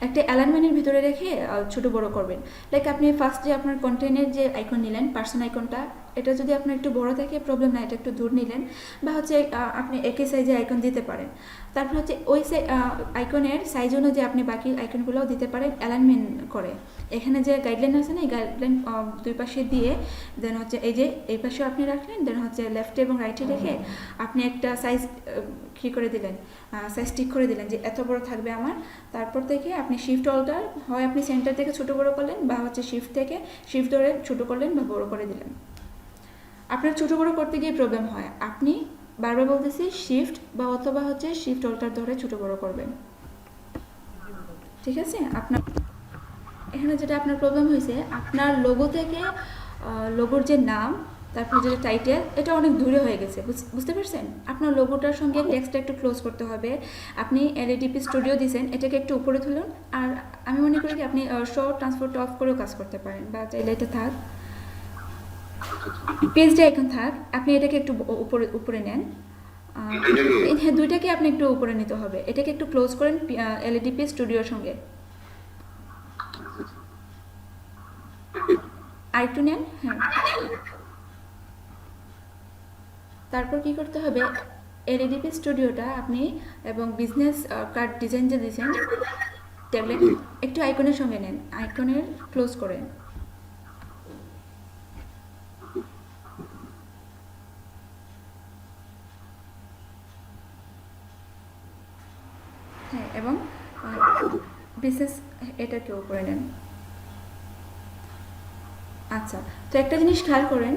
একটা অ্যালাইনমেন্টের ভিতরে রেখে ছোটো বড়ো করবেন। লাইক আপনি ফার্স্ট যে আপনার কন্টেন্টের যে আইকন নিলেন পার্সন আইকনটা, এটা যদি আপনার একটু বড় থাকে প্রবলেম না, এটা একটু দূর নিলেন, বা হচ্ছে আপনি একই সাইজে আইকন দিতে পারেন। তারপর হচ্ছে ওই আইকনের সাইজ অনুযায়ী আপনি বাকি আইকনগুলোও দিতে পারেন অ্যালাইনমেন্ট করে। এখানে যে গাইডলাইন আছে না, এই গাইডলাইন 2 পাশে দিয়ে দেন হচ্ছে এই যে এই পাশেও আপনি রাখলেন, দেন হচ্ছে লেফটে এবং রাইটে রেখে আপনি একটা সাইজ কী করে দিলেন, সাইজ ঠিক করে দিলেন যে এত বড় থাকবে আমার। তারপর থেকে আপনি শিফট অল্টার হয় আপনি সেন্টার থেকে ছোটো বড়ো করলেন, বা হচ্ছে শিফট ধরে ছোটো করলেন বা বড়ো করে দিলেন। আপনার ছোটো বড়ো করতে গিয়ে প্রবলেম হয়, আপনি বারবার বলতেছি শিফট বা অথবা হচ্ছে শিফট অল্টার ধরে ছোটো বড়ো করবেন, ঠিক আছে? আপনার এখানে যেটা আপনার প্রবলেম হয়েছে, আপনার লোগো থেকে লোগোর যে নাম, তারপর যেটা টাইটেল, এটা অনেক দূরে হয়ে গেছে, বুঝতে পারছেন? আপনার লোগোটার সঙ্গে টেক্সটটা একটু ক্লোজ করতে হবে। আপনি এলইডিপি স্টুডিও দিয়েছেন, এটাকে একটু উপরে তুলুন। আর আমি মনে করি কি আপনি শো ট্রান্সপোর্ট অফ করেও কাজ করতে পারেন, বা চাইলে এটা থাক, পেজটা এখন থাক, আপনি এটাকে একটু উপরে উপরে নেন। হ্যাঁ, দুইটাকে আপনি একটু উপরে নিতে হবে, এটাকে একটু ক্লোজ করেন এলইডিপি স্টুডিওর সঙ্গে, আর একটু নেন। হ্যাঁ, তারপর কি করতে হবে, এলইডিপি স্টুডিওটা আপনি এবং বিজনেস কার্ড ডিজাইন যে দিয়েছেন ট্যাবলেট, একটু আইকনের সঙ্গে নেন, আইকনের ক্লোজ করেন। হ্যাঁ, এবং বিজনেস এটাকে উপরে নেন। আচ্ছা, তো একটা জিনিস খেয়াল করেন,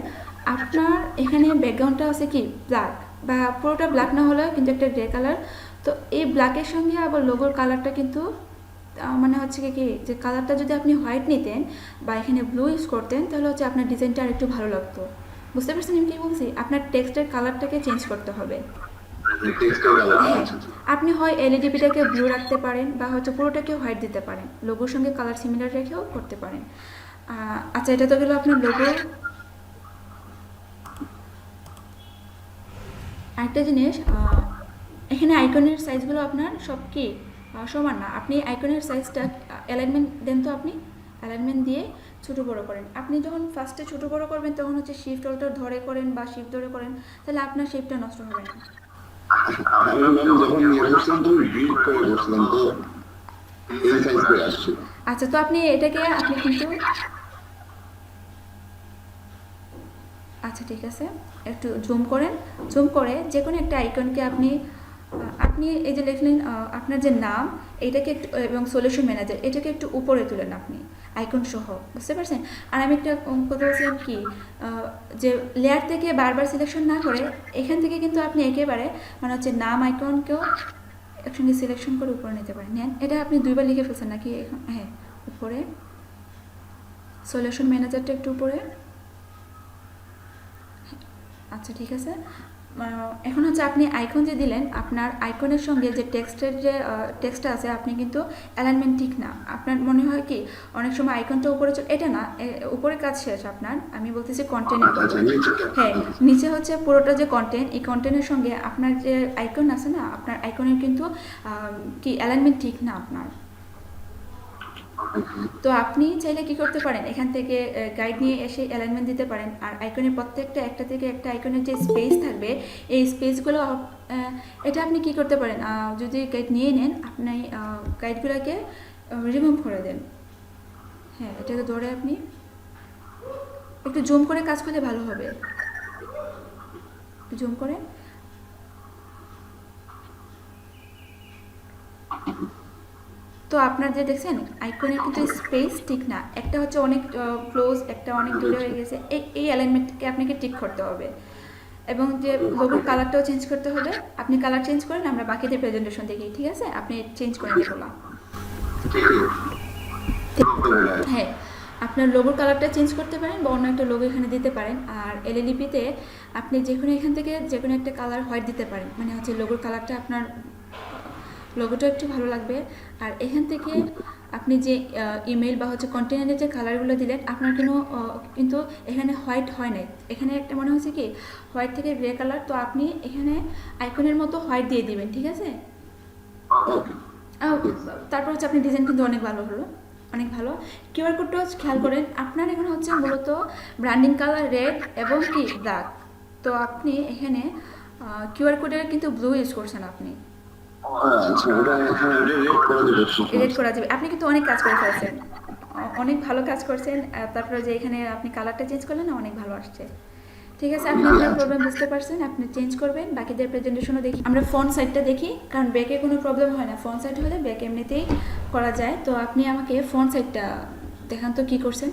আপনার এখানে ব্যাকগ্রাউন্ডটা আছে কি ব্ল্যাক, বা পুরোটা ব্ল্যাক না হলেও কিন্তু একটা গ্রে কালার। তো এই ব্ল্যাকের সঙ্গে আবার লোগোর কালারটা কিন্তু মানে হচ্ছে কি, যে কালারটা যদি আপনি হোয়াইট নিতেন বা এখানে ব্লু ইউজ করতেন, তাহলে হচ্ছে আপনার ডিজাইনটা আর একটু ভালো লাগতো। বুঝতে পারছেন আমি কী বলছি? আপনার টেক্সটের কালারটাকে চেঞ্জ করতে হবে। হ্যাঁ, আপনি হয় এলইডিপিটাকে ব্লু রাখতে পারেন, বা হচ্ছে পুরোটাকে হোয়াইট দিতে পারেন, লোগোর সঙ্গে কালার সিমিলার রেখেও করতে পারেন। আচ্ছা, এটা তো গেল আপনার লোগো। আরেকটা জিনিস, এখানে আইকনের সাইজগুলো আপনার সব কি সমান না। আপনি আইকনের সাইজটা অ্যালাইনমেন্ট দেন, তো আপনি অ্যালাইনমেন্ট দিয়ে ছোটো বড়ো করেন। আপনি যখন ফার্স্টে ছোটো বড়ো করবেন তখন হচ্ছে শিফট অল্টার ধরে করেন বা শিফট ধরে করেন, তাহলে আপনার শেপটা নষ্ট হবে না। আচ্ছা, তো আপনি এটাকে আপনি কিন্তু, আচ্ছা ঠিক আছে, একটু জুম করেন, জুম করে যে কোনো একটা আইকনকে আপনি আপনি এই যে লিখলেন আপনার যে নাম, এইটাকে একটু, এবং সলিউশন ম্যানেজার, এটাকে একটু উপরে তুলেন আপনি আইকন সহ, বুঝতে পারছেন? আর আমি একটা কথা বলছিলাম কি, যে লেয়ার থেকে বারবার সিলেকশন না করে এখান থেকে কিন্তু আপনি একেবারে মানে হচ্ছে নাম আইকনকেও একসঙ্গে সিলেকশন করে উপরে নিতে পারেন। নেন, এটা আপনি দুইবার লিখে ফেলছেন নাকি? এখন হ্যাঁ, উপরে সলিউশন ম্যানেজারটা একটু উপরে। আচ্ছা ঠিক আছে, এখন হচ্ছে আপনি আইকন যে দিলেন, আপনার আইকনের সঙ্গে যে টেক্সটের যে টেক্সটটা আছে, আপনি কিন্তু অ্যালাইনমেন্ট ঠিক না। আপনার মনে হয় কি অনেক সময় আইকনটা উপরে এটা না, উপরে কাজ শেষ আপনার, আমি বলতেছি কন্টেন্টের কথা। হ্যাঁ, নিচে হচ্ছে পুরোটা যে কন্টেন্ট, এই কন্টেন্টের সঙ্গে আপনার যে আইকন আছে না, আপনার আইকনের কিন্তু কি অ্যালাইনমেন্ট ঠিক না আপনার। তো আপনি চাইলে কি করতে পারেন, এখান থেকে গাইড নিয়ে এসে অ্যালাইনমেন্ট দিতে পারেন। আর আইকনের প্রত্যেকটা একটা থেকে একটা আইকনের যে স্পেস থাকবে, এই স্পেসগুলো এটা আপনি কি করতে পারেন, যদি গাইড নিয়ে নেন, আপনি গাইডগুলোকে রিমুভ করে দেন। হ্যাঁ, এটাকে ধরে আপনি একটু জুম করে কাজ করলে ভালো হবে, জুম করে। তো আপনার যে দেখছেন আইকনের কিন্তু স্পেস ঠিক না, একটা হচ্ছে অনেক ক্লোজ, একটা অনেক দূরে হয়ে গেছে। এই অ্যালাইনমেন্টকে আপনাকে ঠিক করতে হবে, এবং যে লোগোর কালারটাও চেঞ্জ করতে হবে। আপনি কালার চেঞ্জ করেন, আমরা বাকিদের প্রেজেন্টেশন দেখি, ঠিক আছে? আপনি চেঞ্জ করে দেখলাম। হ্যাঁ, আপনার লোগোর কালারটা চেঞ্জ করতে পারেন, বা অন্য একটা লোগো এখানে দিতে পারেন। আর এলইডিপিতে আপনি যে কোনো এখান থেকে যে কোনো একটা কালার হোয়াইট দিতে পারেন, মানে হচ্ছে লোগোর কালারটা আপনার লোগোটা একটু ভালো লাগবে। আর এখান থেকে আপনি যে ইমেল বা হচ্ছে কন্টেনারের যে কালারগুলো দিলেন, আপনার কিন্তু এখানে হোয়াইট হয় নাই, এখানে একটা মনে হচ্ছে কি হোয়াইট থেকে গ্রে কালার। তো আপনি এখানে আইকনের মতো হোয়াইট দিয়ে দিবেন, ঠিক আছে? তারপর হচ্ছে আপনি ডিজাইন কিন্তু অনেক ভালো হলো, অনেক ভালো। কিউআর কোডটা খেয়াল করেন, আপনার এখানে হচ্ছে মূলত ব্র্যান্ডিং কালার রেড এবং কি ব্ল্যাক। তো আপনি এখানে কিউআর কোডের কিন্তু ব্লু ইউজ করছেন আপনি। রেড করা যাবে, আপনি কিন্তু অনেক কাজ করে ফেলছেন, অনেক ভালো কাজ করছেন। তারপরে যে এখানে আপনি কালারটা চেঞ্জ করলেন না, অনেক ভালো আসছে। ঠিক আছে, আপনি আপনার প্রবলেম বুঝতে পারছেন, আপনি চেঞ্জ করবেন। বাকিদের প্রেজেন্টেশনও দেখি, আমরা ফ্রন্ট সাইডটা দেখি, কারণ ব্যাকে কোনো প্রবলেম হয় না। ফ্রন্ট সাইড হলে ব্যাক এমনিতেই করা যায়। তো আপনি আমাকে ফ্রন্ট সাইডটা দেখান তো কী করছেন।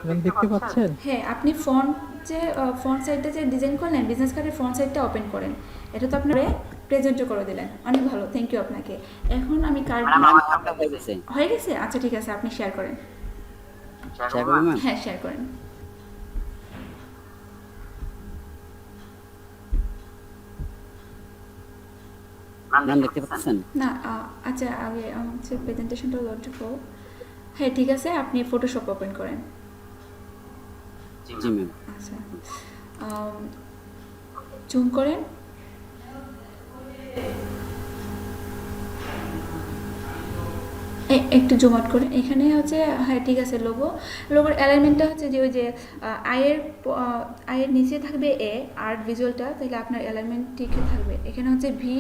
ম্যাম দেখতে পাচ্ছেন? হ্যাঁ, আপনি ফন্ট সাইডটা যে ডিজাইন করলেন বিজনেস কার্ডের ফন্ট সাইডটা ওপেন করেন। এটা তো আপনার প্রেজেন্টও করে দিলেন, অনেক ভালো, থ্যাংক ইউ আপনাকে। এখন আমি কার্ড আমার কামটা হয়ে গেছে। হয়ে গেছে, আচ্ছা ঠিক আছে, আপনি শেয়ার করেন। শেয়ার করবো ম্যাম? হ্যাঁ, শেয়ার করেন। ম্যাম দেখতে পাচ্ছেন? না আচ্ছা, আগে হচ্ছে প্রেজেন্টেশনটা লোড হোক। হ্যাঁ ঠিক আছে, আপনি ফটোশপ ওপেন করেন। জি ম্যাম। আচ্ছা, জুম করেন। একটু জুম আউট করেন। এখানে হচ্ছে হ্যাঁ ঠিক আছে, লোগোর অ্যালাইনমেন্টটা হচ্ছে যে ওই যে আয়ের নিচে থাকবে এ আর ভিজুয়ালটা, তাহলে আপনার অ্যালাইনমেন্ট ঠিক থাকবে। এখানে হচ্ছে ভি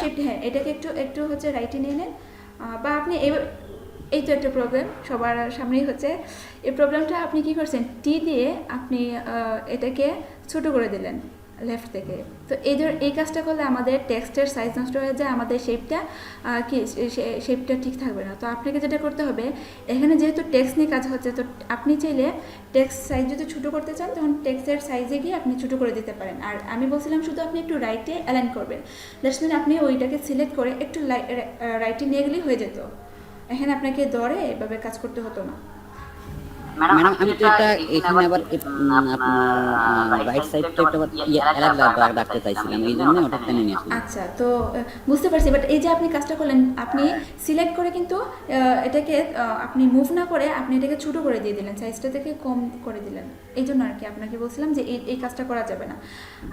শেপ, হ্যাঁ এটাকে একটু একটু হচ্ছে রাইটে নিয়ে নেন, বা আপনি এই তো একটা প্রবলেম সবার সামনেই হচ্ছে। এই প্রবলেমটা আপনি কি করছেন, টি দিয়ে আপনি এটাকে ছোট করে দিলেন লেফট থেকে। তো এই কাজটা করলে আমাদের টেক্সটের সাইজ নষ্ট হয়ে যায়, আমাদের শেপটা ঠিক থাকবে না। তো আপনাকে যেটা করতে হবে, এখানে যেহেতু টেক্সট নিয়ে কাজ হচ্ছে, তো আপনি চাইলে টেক্সট সাইজ যদি ছোটো করতে চান তখন টেক্সটের সাইজে গিয়ে আপনি ছোটো করে দিতে পারেন। আর আমি বলছিলাম শুধু আপনি একটু রাইটে অ্যালাইন করবেন, দ্যাটস মিন আপনি ওইটাকে সিলেক্ট করে একটু রাইটে নিয়ে গেলেই হয়ে যেত। এখানে আপনাকে ধরে এভাবে কাজ করতে হতো না। ম্যাডাম আমি তো এটা এখানে আবার আপনার রাইট সাইড তো একটা আলাদা রাখতে চাইছিলাম, এই জন্য ওটা টেনে নিয়ে আসলাম। আচ্ছা, তো বুঝতে পারছি, বাট এই যে আপনি কাজটা করলেন, আপনি সিলেক্ট করে কিন্তু এটাকে আপনি মুভ না করে আপনি এটাকে ছোটো করে দিয়ে দিলেন, সাইজটা থেকে কম করে দিলেন। এই জন্য আর কি আপনাকে বলছিলাম যে এই কাজটা করা যাবে না।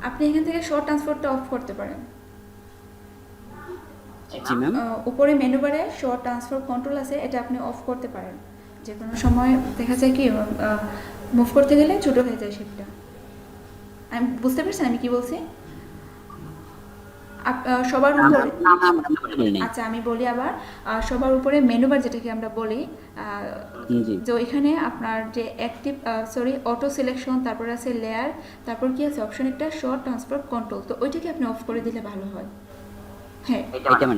আপনি এখান থেকে শর্ট ট্রান্সফারটা অফ করতে পারেন। জি ম্যাম। উপরে মেনু বারে শর্ট ট্রান্সফার কন্ট্রোল আছে, এটা আপনি অফ করতে পারেন। যে কোনো সময় দেখা যায় কি মুভ করতে গেলে ছোটো হয়ে যায় শেপটা। আমি বুঝতে পারছেন আমি কি বলছি? সবার উপরে, আচ্ছা আমি বলি আবার, সবার উপরে মেনু বার যেটাকে আমরা বলি, তো এখানে আপনার যে অটো সিলেকশন, তারপর আছে লেয়ার, তারপর কি আছে অপশন একটা শর্ট ট্রান্সফার কন্ট্রোল, তো ওইটাকে আপনি অফ করে দিলে ভালো হয়। হ্যাঁ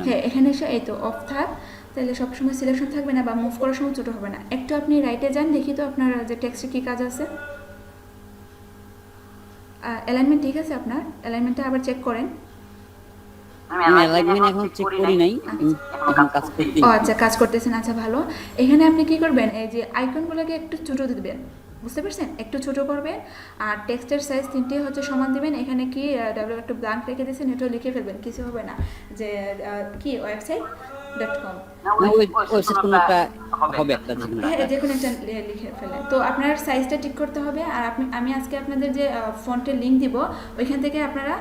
হ্যাঁ, এখানে এসে এই তো অফ থাক, তাহলে সবসময় সিলেকশন থাকবে না বা মুভ করার সময় ছোটো হবে না। একটু আপনি রাইটে যান, দেখি তো আপনার যে টেক্সটে কী কাজ আছে। অ্যালাইনমেন্ট ঠিক আছে আপনার? অ্যালাইনমেন্টটা আবার চেক করেন। আমি অ্যালাইনমেন্ট এখন চেক করি নাই, এখন কাজ করতেছি। ও আচ্ছা, কাজ করতেছেন, আচ্ছা ভালো। এখানে আপনি কি করবেন, এই যে আইকনগুলোকে একটু ছোটো দিবেন, বুঝতে পারছেন? একটু ছোটো করবেন, আর টেক্সটের সাইজ 3টে হচ্ছে সমান দিবেন। এখানে কি ডাব্লিউ একটু ব্ল্যাঙ্ক রেখে দিয়েছেন, এটাও লিখে ফেলবেন, কিছু হবে না। যে কি website.com, ওয়েবসাইট কোনো একটা হবে একটা, হ্যাঁ যে কোনো একটা লিখে ফেলেন। তো আপনার সাইজটা ঠিক করতে হবে। আর আমি আজকে আপনাদের যে ফন্টের লিঙ্ক দিব, ওইখান থেকে আপনারা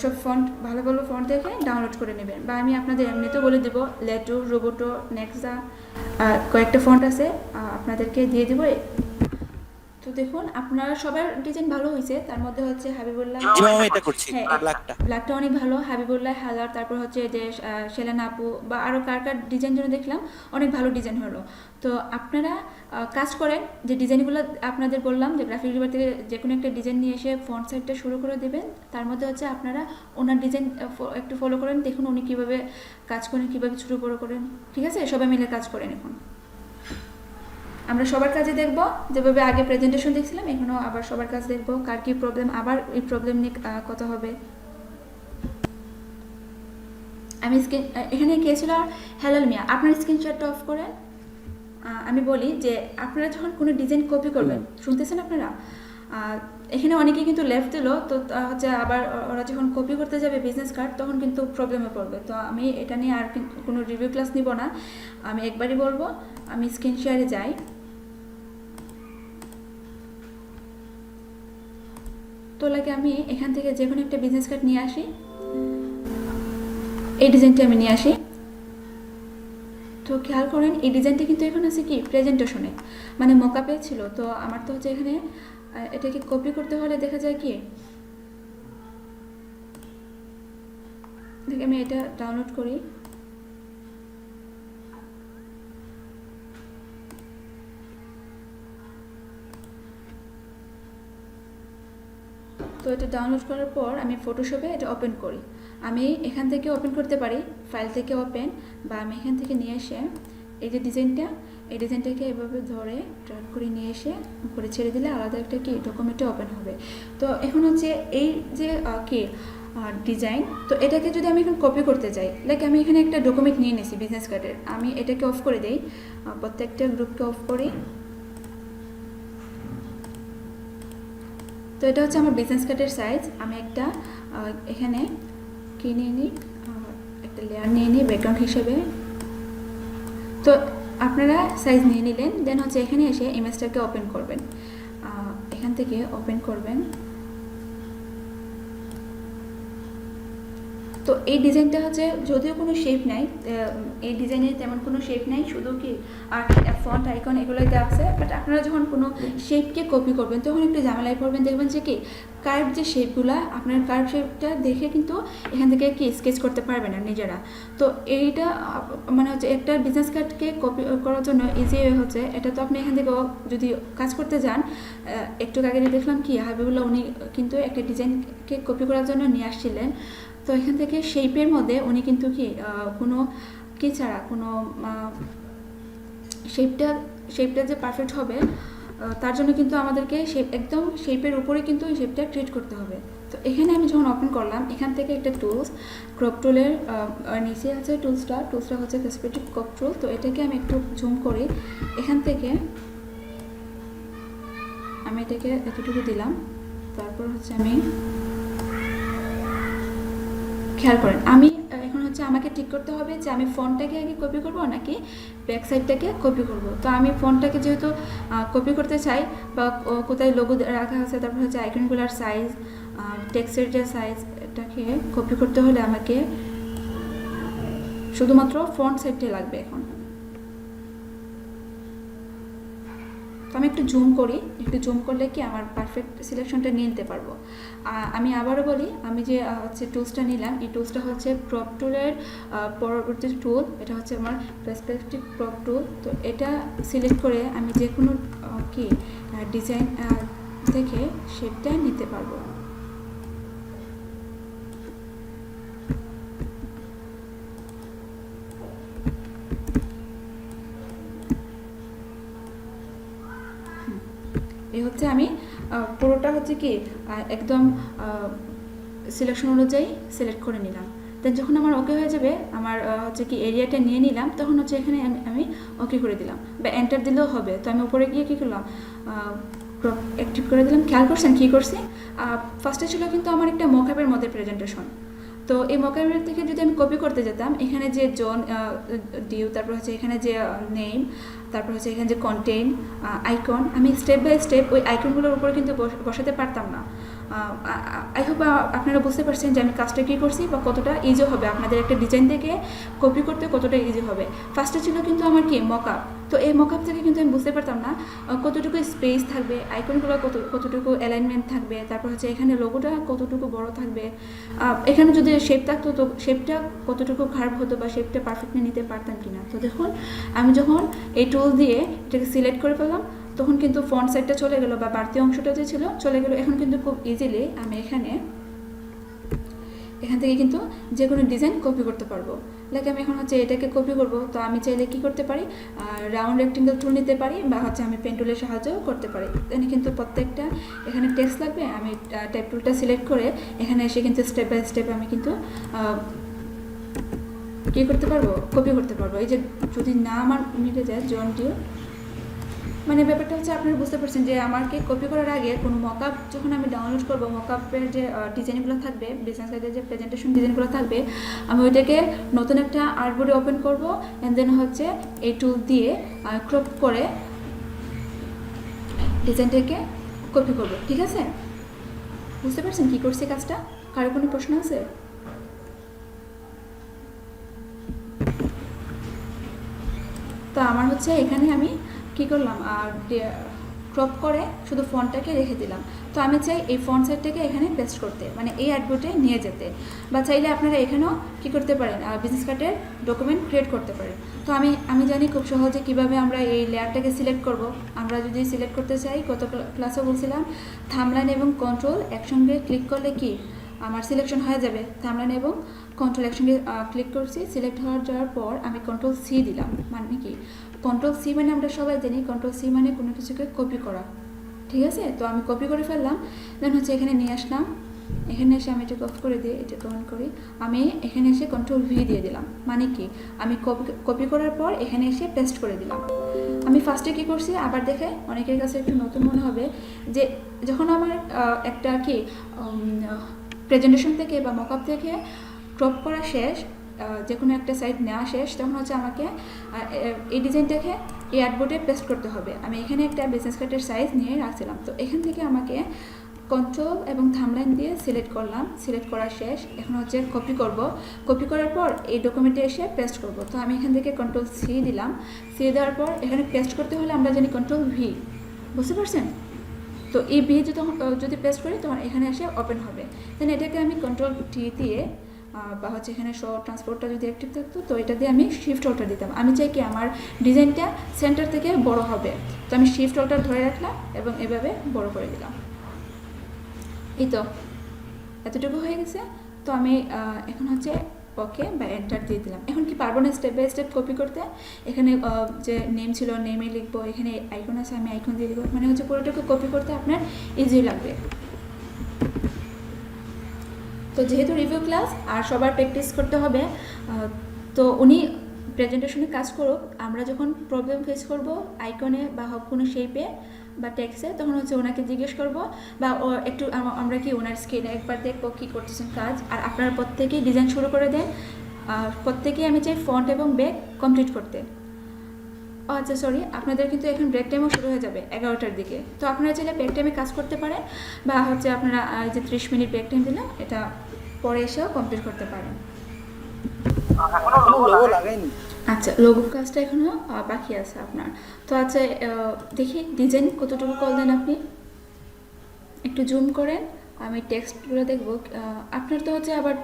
সব ফন্ট, ভালো ভালো ফন্ট দেখে ডাউনলোড করে নেবেন, বা আমি আপনাদের এমনিতেও বলে দেবো, লেটো, রোবোটো, নেক্সা, কয়েকটা ফন্ট আছে, আপনাদেরকে দিয়ে দিব। তো দেখুন আপনার সবার ডিজাইন ভালো হয়েছে, তার মধ্যে হচ্ছে হাবিবুল্লাহ, হ্যাঁ ব্ল্যাকটা অনেক ভালো, হাবিবুল্লাহ হাজার, তারপর হচ্ছে যে সেলেনা আপু, বা আরও কার ডিজাইন জন্য দেখলাম অনেক ভালো ডিজাইন হলো। তো আপনারা কাজ করেন, যে ডিজাইনগুলো আপনাদের বললাম, যে গ্রাফিক ডিজাইন থেকে যে কোনো একটা ডিজাইন নিয়ে এসে ফন্ট সাইডটা শুরু করে দেবেন। তার মধ্যে হচ্ছে আপনারা ওনার ডিজাইন একটু ফলো করেন, দেখুন উনি কীভাবে কাজ করেন, কীভাবে ছোটো বড়ো করেন, ঠিক আছে? সবাই মিলে কাজ করেন। এখন আমরা সবার কাজে দেখব, যেভাবে আগে প্রেজেন্টেশন দেখছিলাম, এখনও আবার সবার কাজ দেখব, কার কী প্রবলেম, আবার এই প্রবলেম নিয়ে কথা হবে। আমি এখানে কে ছিল, হেলাল মিয়া, আপনার স্ক্রিনশটটা অফ করেন। আমি বলি যে আপনারা যখন কোনো ডিজাইন কপি করবেন, শুনতেছেন আপনারা, এখানে অনেকে কিন্তু লেফট দিল, তো হচ্ছে আবার ওরা যখন কপি করতে যাবে বিজনেস কার্ড, তখন কিন্তু প্রবলেমে পড়বে। তো আমি এটা নিয়ে আর কোনো রিভিউ ক্লাস নিব না, আমি একবারই বলবো। আমি স্ক্রিন শেয়ারে যাই, তো লাগে আমি এখান থেকে যে কোনো একটা বিজনেস কার্ড নিয়ে আসি, এই ডিজাইনটা আমি নিয়ে আসি। তো খেয়াল করেন, এই ডিজাইনটা কিন্তু এখন আছে কি প্রেজেন্টেশনে, মানে মোকআপে ছিল। তো আমার তো হচ্ছে এখানে এটাকে কপি করতে হলে দেখা যায় কি, দেখে আমি এটা ডাউনলোড করি, তো এটা ডাউনলোড করার পর আমি ফটোশপে এটা ওপেন করি। আমি এখান থেকে ওপেন করতে পারি, ফাইল থেকে ওপেন, বা আমি এখান থেকে নিয়ে এসে এই যে ডিজাইনটা, এই ডিজাইনটাকে এভাবে ধরে ড্র্যাগ করে নিয়ে এসে উপরে ছেড়ে দিলে আলাদা একটা কি ডকুমেন্টে ওপেন হবে। তো এখন হচ্ছে এই যে কি ডিজাইন, তো এটাকে যদি আমি এখন কপি করতে চাই, লাইক আমি এখানে একটা ডকুমেন্ট নিয়ে নিয়েছি বিজনেস কার্ডের, আমি এটাকে অফ করে দিই, প্রত্যেকটা গ্রুপকে অফ করি। তো এটা হচ্ছে আমার বিজনেস কার্ডের সাইজ। আমি একটা এখানে কি নিয়ে নিই, একটা লেয়ার নিয়ে নিই ব্যাকগ্রাউন্ড হিসেবে। তো আপনারা সাইজ নিয়ে নিলেন, দেন হচ্ছে এখানে এসে ইমেজটাকে ওপেন করবেন, এখান থেকে ওপেন করবেন। তো এই ডিজাইনটা হচ্ছে যদিও কোনো শেপ নাই, এই ডিজাইনে তেমন কোনো শেপ নাই, শুধু কি আর ফন্ট আইকন এগুলোতে আছে। বাট আপনারা যখন কোনো শেপকে কপি করবেন তখন একটু ঝামেলায় পড়বেন, দেখবেন যে কি কার্ভ যে শেপগুলো, আপনার কার্ভ শেপটা দেখে কিন্তু এখান থেকে কি স্কেচ করতে পারবে না নিজেরা। তো এইটা মানে হচ্ছে একটা বিজনেস কার্ডকে কপি করার জন্য ইজি হচ্ছে এটা। তো আপনি এখান থেকে যদি কাজ করতে যান, একটু আগে দেখলাম কি হাবিবুল্লাহ উনি কিন্তু একটা ডিজাইনকে কপি করার জন্য নিয়ে আসছিলেন। তো এখান থেকে শেপের মধ্যে উনি কিন্তু কি কোনো কি ছাড়া কোনো শেপটা যে পারফেক্ট হবে তার জন্য কিন্তু আমাদেরকে একদম শেপের উপরে কিন্তু এই শেপটা ক্রিয়েট করতে হবে। তো এখানে আমি যখন ওপেন করলাম, এখান থেকে একটা টুলস ক্রপ টুলের নিচে আছে টুলসটা হচ্ছে পার্সপেক্টিভ ক্রপ টুল। তো এটাকে আমি একটু জুম করি, এখান থেকে আমি এটাকে এতটুকু দিলাম। তারপর হচ্ছে আমি খেয়াল করেন, আমি এখন হচ্ছে আমাকে ঠিক করতে হবে যে আমি ফন্টটাকে আগে কপি করব নাকি ব্যাক সাইডটাকে কপি করব। তো আমি ফন্টটাকে যেহেতু কপি করতে চাই, বা কোথায় লোগো রাখা আছে, তারপর হচ্ছে আইকনগুলোর সাইজ, টেক্সটের যে সাইজ, এটাকে কপি করতে হলে আমাকে শুধুমাত্র ফন্ট সাইডটাই লাগবে এখন। তো আমি একটু জুম করি, একটু জুম করলে কি আমার পারফেক্ট সিলেকশনটা নিয়ে নিতে পারবো। আমি আবারও বলি, আমি যে হচ্ছে টুলসটা নিলাম, এই টুলসটা হচ্ছে ক্রপ টুলের পরবর্তী টুল, এটা হচ্ছে আমার পার্সপেক্টিভ ক্রপ টুল। তো এটা সিলেক্ট করে আমি যে কোনো কি ডিজাইন থেকে শেপটা নিতে পারবো। এই হচ্ছে আমি পুরোটা হচ্ছে কি একদম সিলেকশন অনুযায়ী সিলেক্ট করে নিলাম। দেন যখন আমার ওকে হয়ে যাবে, আমার হচ্ছে কি এরিয়াটা নিয়ে নিলাম, তখন হচ্ছে এখানে আমি ওকে করে দিলাম, বা এন্টার দিলেও হবে। তো আমি উপরে গিয়ে কী করলাম, অ্যাক্টিভ করে দিলাম। খেয়াল করছেন কী করছি, ফার্স্টে ছিল কিন্তু আমার একটা মকআপের মধ্যে প্রেজেন্টেশন। তো এই মকআপের থেকে যদি আমি কপি করতে যেতাম, এখানে যে জন ডিউ, তারপর হচ্ছে এখানে যে নেম, তারপর হচ্ছে এখানে যে কন্টেন্ট আইকন, আমি স্টেপ বাই স্টেপ ওই আইকনগুলোর উপরে কিন্তু বসাতে পারতাম না। আই হোপ আপনারা বুঝতে পারছেন যে আমি কাজটা কী করছি, বা কতটা ইজি হবে আপনাদের একটা ডিজাইন থেকে কপি করতে, কতটা ইজি হবে। ফার্স্টে ছিল কিন্তু আমার কি মকআপ, তো এই মকআপ থেকে কিন্তু আমি বুঝতে পারতাম না কতটুকু স্পেস থাকবে, আইকনগুলো কতটুকু অ্যালাইনমেন্ট থাকবে, তারপর হচ্ছে এখানে লোগোটা কতটুকু বড় থাকবে, এখানে যদি শেপ থাকতো তো শেপটা কতটুকু খারাপ হতো, বা শেপটা পারফেক্টলি নিতে পারতাম কিনা। তো দেখুন আমি যখন এই টুল দিয়ে এটাকে সিলেক্ট করে ফেললাম, তখন কিন্তু ফন্ট সাইডটা চলে গেল, বা বাড়তি অংশটা যে ছিল চলে গেল। এখন কিন্তু খুব ইজিলি আমি এখান থেকে কিন্তু যে কোনো ডিজাইন কপি করতে পারবো। লাইক আমি এখন হচ্ছে এটাকে কপি করব, তো আমি চাইলে কি করতে পারি, রাউন্ড রেক্টেঙ্গেল টুল নিতে পারি, বা হচ্ছে আমি পেন টুলের সাহায্যও করতে পারি। এখানে কিন্তু প্রত্যেকটা এখানে টেক্সট লাগবে, আমি টাইপ টুলটা সিলেক্ট করে এখানে এসে কিন্তু স্টেপ বাই স্টেপ আমি কিন্তু কী করতে পারবো, কপি করতে পারবো। এই যে যদি না আমার মিলে যায় জন ডিউ, মানে ব্যাপারটা হচ্ছে আপনারা বুঝতে পারছেন যে আমাকে কপি করার আগে কোনো মকআপ যখন আমি ডাউনলোড করবো, মকআপের যে ডিজাইনগুলো থাকবে, বিজনেস কার্ডের যে প্রেজেন্টেশন ডিজাইনগুলো থাকবে, আমি ওইটাকে নতুন একটা আর্টবোর্ডে ওপেন করবো, অ্যান্ড দেন হচ্ছে এই টুল দিয়ে ক্রপ করে ডিজাইনটাকে কপি করবো। ঠিক আছে, বুঝতে পারছেন কী করছি কাজটা? কারো কোনো প্রশ্ন আছে? তো আমার হচ্ছে এখানে আমি কী করলাম, আর ক্রপ করে শুধু ফন্টটাকে রেখে দিলাম। তো আমি চাই এই ফন্ট সাইডটাকে এখানে পেস্ট করতে, মানে এই অ্যাডবোর্ডে নিয়ে যেতে, বা চাইলে আপনারা এখানেও কী করতে পারেন, বিজনেস কার্ডের ডকুমেন্ট ক্রিয়েট করতে পারেন। তো আমি জানি খুব সহজে কিভাবে আমরা এই লেয়ারটাকে সিলেক্ট করব। আমরা যদি সিলেক্ট করতে চাই, গত ক্লাসে বলছিলাম থাম্বলাইন এবং কন্ট্রোল একসঙ্গে ক্লিক করলে কি আমার সিলেকশন হয়ে যাবে, থাম্বলাইন এবং কন্ট্রোল একসঙ্গে ক্লিক করছি, সিলেক্ট যাওয়ার পর আমি কন্ট্রোল সি দিলাম। মানে কি কন্ট্রোল সি মানে আমরা সবাই জানি কন্ট্রোল সি মানে কোনো কিছুকে কপি করা, ঠিক আছে? তো আমি কপি করে ফেললাম, দেন হচ্ছে এখানে নিয়ে আসলাম, এখানে এসে আমি এটাকে অফ করে দিই, এটা কমেন্ট করি, আমি এখানে এসে কন্ট্রোল ভি দিয়ে দিলাম। মানে কি আমি কপি করার পর এখানে এসে পেস্ট করে দিলাম। আমি ফার্স্টে কী করছি আবার দেখে অনেকের কাছে একটু নতুন মনে হবে যে যখন আমার একটা কি প্রেজেন্টেশন থেকে বা মকআপ থেকে ক্রপ করা শেষ, যে কোনো একটা সাইড নেওয়া শেষ, তখন হচ্ছে আমাকে এই ডিজাইনটাকে এই আর্টবোর্ডে পেস্ট করতে হবে। আমি এখানে একটা বিজনেস কার্ডের সাইজ নিয়ে রাখছিলাম, তো এখান থেকে আমাকে কন্ট্রোল এবং থাম্বলাইন দিয়ে সিলেক্ট করলাম, সিলেক্ট করা শেষ। এখন হচ্ছে কপি করব, কপি করার পর এই ডকুমেন্টে এসে পেস্ট করব। তো আমি এখান থেকে কন্ট্রোল সি দিলাম, সি দেওয়ার পর এখানে পেস্ট করতে হলে আমরা জানি কন্ট্রোল ভি, বুঝতে পারছেন? তো এই ভি যদি পেস্ট করি তখন এখানে এসে ওপেন হবে। দেন এটাকে আমি কন্ট্রোল টি দিয়ে বা হচ্ছে এখানে শো ট্রান্সপোর্টটা যদি অ্যাক্টিভ থাকতো তো এটা দিয়ে আমি শিফট অল্টার দিতাম। আমি চাই কি আমার ডিজাইনটা সেন্টার থেকে বড় হবে, তো আমি শিফট অল্টার ধরে রাখলাম এবং এভাবে বড় করে দিলাম। এই তো এতটুকু হয়ে গেছে। তো আমি এখন হচ্ছে ওকে বা এন্টার দিয়ে দিলাম। এখন কি পারবো না স্টেপ বাই স্টেপ কপি করতে? এখানে যে নেম ছিল নেমে লিখবো, এখানে আইকন আছে আমি আইকন দিয়ে দেবো, মানে হচ্ছে পুরোটাকে কপি করতে আপনার ইজি লাগবে। তো যেহেতু রিভিউ ক্লাস আর সবার প্র্যাকটিস করতে হবে, তো উনি প্রেজেন্টেশনে কাজ করুক, আমরা যখন প্রবলেম ফেস করব আইকনে বা কোনো শেপে বা টেক্সে, তখন হচ্ছে ওনাকে জিজ্ঞেস করব বা একটু আমরা কি ওনার স্ক্রিনে একবার দেখবো কী করতেছেন কাজ। আর আপনারা প্রত্যেকেই ডিজাইন শুরু করে দেন, প্রত্যেকেই আমি চাই ফন্ট এবং ব্যাক কমপ্লিট করতে। আচ্ছা সরি, আপনাদের কিন্তু এখন ব্রেক টাইমও শুরু হয়ে যাবে 11টার দিকে, তো আপনারা চাইলে ব্রেক টাইমে কাজ করতে পারেন বা হচ্ছে আপনারা যে 30 মিনিট ব্রেক টাইম দিলাম এটা পরে এসেও কমপ্লিট করতে পারেন। লোগো লাগাইনি। আচ্ছা, লোগো কাজটা এখনও বাকি আছে আপনার। তো আচ্ছা দেখি ডিজাইন কতটুকু কল দেন আপনি, একটু জুম করেন, আমি টেক্সটগুলো দেখবো। আপনার তো হচ্ছে আবার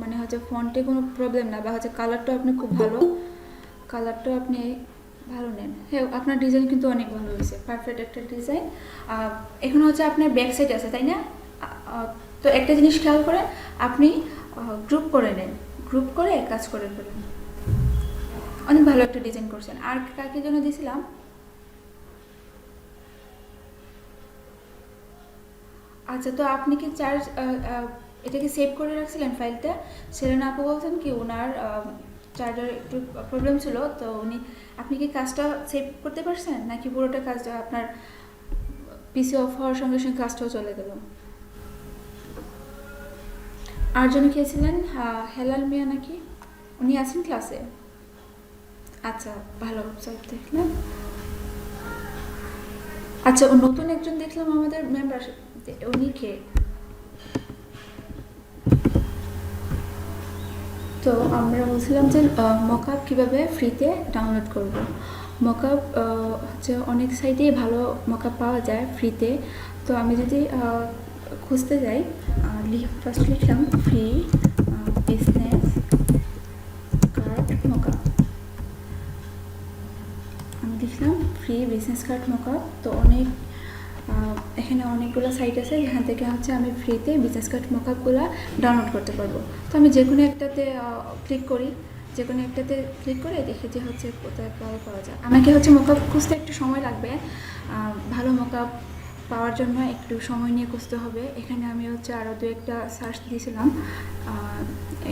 মানে হচ্ছে ফন্টে কোনো প্রবলেম না, বা হচ্ছে কালারটাও আপনি খুব ভালো, কালারটাও আপনি ভালো নেন। হ্যাঁ, আপনার ডিজাইন কিন্তু অনেক ভালো হয়েছে, পারফেক্ট একটা ডিজাইন। এখন হচ্ছে আপনার ব্যাক সাইড আছে তাই না? তো একটা জিনিস খেয়াল করেন, আপনি গ্রুপ করে নেন, গ্রুপ করে কাজ করে ফেলেন। অনেক ভালো একটা ডিজাইন করছেন। আর কাকে জন্য দিয়েছিলাম? আচ্ছা, তো আপনি কি চার্জ এটাকে সেভ করে রাখছিলেন ফাইলটা? সেলেনা আপু বলছেন কি ওনার চার্জার একটু প্রবলেম ছিল, তো আপনি কি কাজটা সেভ করতে পারছেন নাকি পুরোটা কাজটা আপনার পিসি অফ হওয়ার সঙ্গে সঙ্গে কাজটাও চলে গেল? আর জন্য খেয়েছিলেন হেলাল মিয়া নাকি, উনি আছেন ক্লাসে? আচ্ছা, ভালো সাইট দেখলাম। আচ্ছা, ও নতুন একজন দেখলাম আমাদের মেম্বার, উনি কে? তো আমরা বলছিলাম যে মকআপ কীভাবে ফ্রিতে ডাউনলোড করব। মকআপ হচ্ছে অনেক সাইটেই ভালো মকআপ পাওয়া যায় ফ্রিতে। তো আমি যদি খুঁজতে যাই, ফার্স্ট লিখলাম ফ্রি বিজনেস কার্ড মকআপ, আমি লিখলাম ফ্রি বিজনেস কার্ড মকআপ। তো এখানে অনেকগুলো সাইট আছে যেখান থেকে হচ্ছে আমি ফ্রিতে বিজনেস কার্ড মকআপগুলো ডাউনলোড করতে পারবো। তো আমি যে কোনো একটাতে ক্লিক করি, যে কোনো একটাতে ক্লিক করে দেখি যে হচ্ছে কোথায় পাওয়া যায়। আমাকে হচ্ছে মকআপ খুঁজতে একটু সময় লাগবে, ভালো মকআপ পাওয়ার জন্য একটু সময় নিয়ে খুঁজতে হবে। এখানে আমি হচ্ছে আরও দু একটা সার্চ দিয়েছিলাম,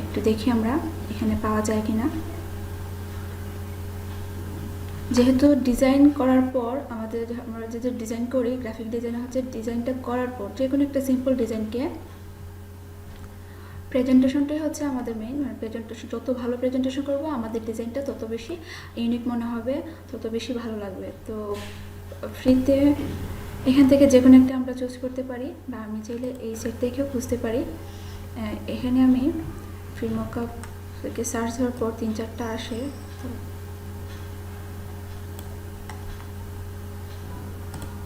একটু দেখি আমরা এখানে পাওয়া যায় কি না। যেহেতু ডিজাইন করার পর আমরা যে ডিজাইন করি, গ্রাফিক ডিজাইন হচ্ছে ডিজাইনটা করার পর যে কোনো একটা সিম্পল ডিজাইনকে প্রেজেন্টেশনটাই হচ্ছে আমাদের মেইন, মানে প্রেজেন্টেশন যত ভালো প্রেজেন্টেশন করব আমাদের ডিজাইনটা তত বেশি ইউনিক মনে হবে, তত বেশি ভালো লাগবে। তো ফ্রিতে এখান থেকে যে কোনো একটা আমরা চুজ করতে পারি, বা আমি চাইলে এই সেট থেকেও খুঁজতে পারি। এখানে আমি ফ্রি মকআপ থেকে সার্চ দেওয়ার পর 3-4টা আসে, তো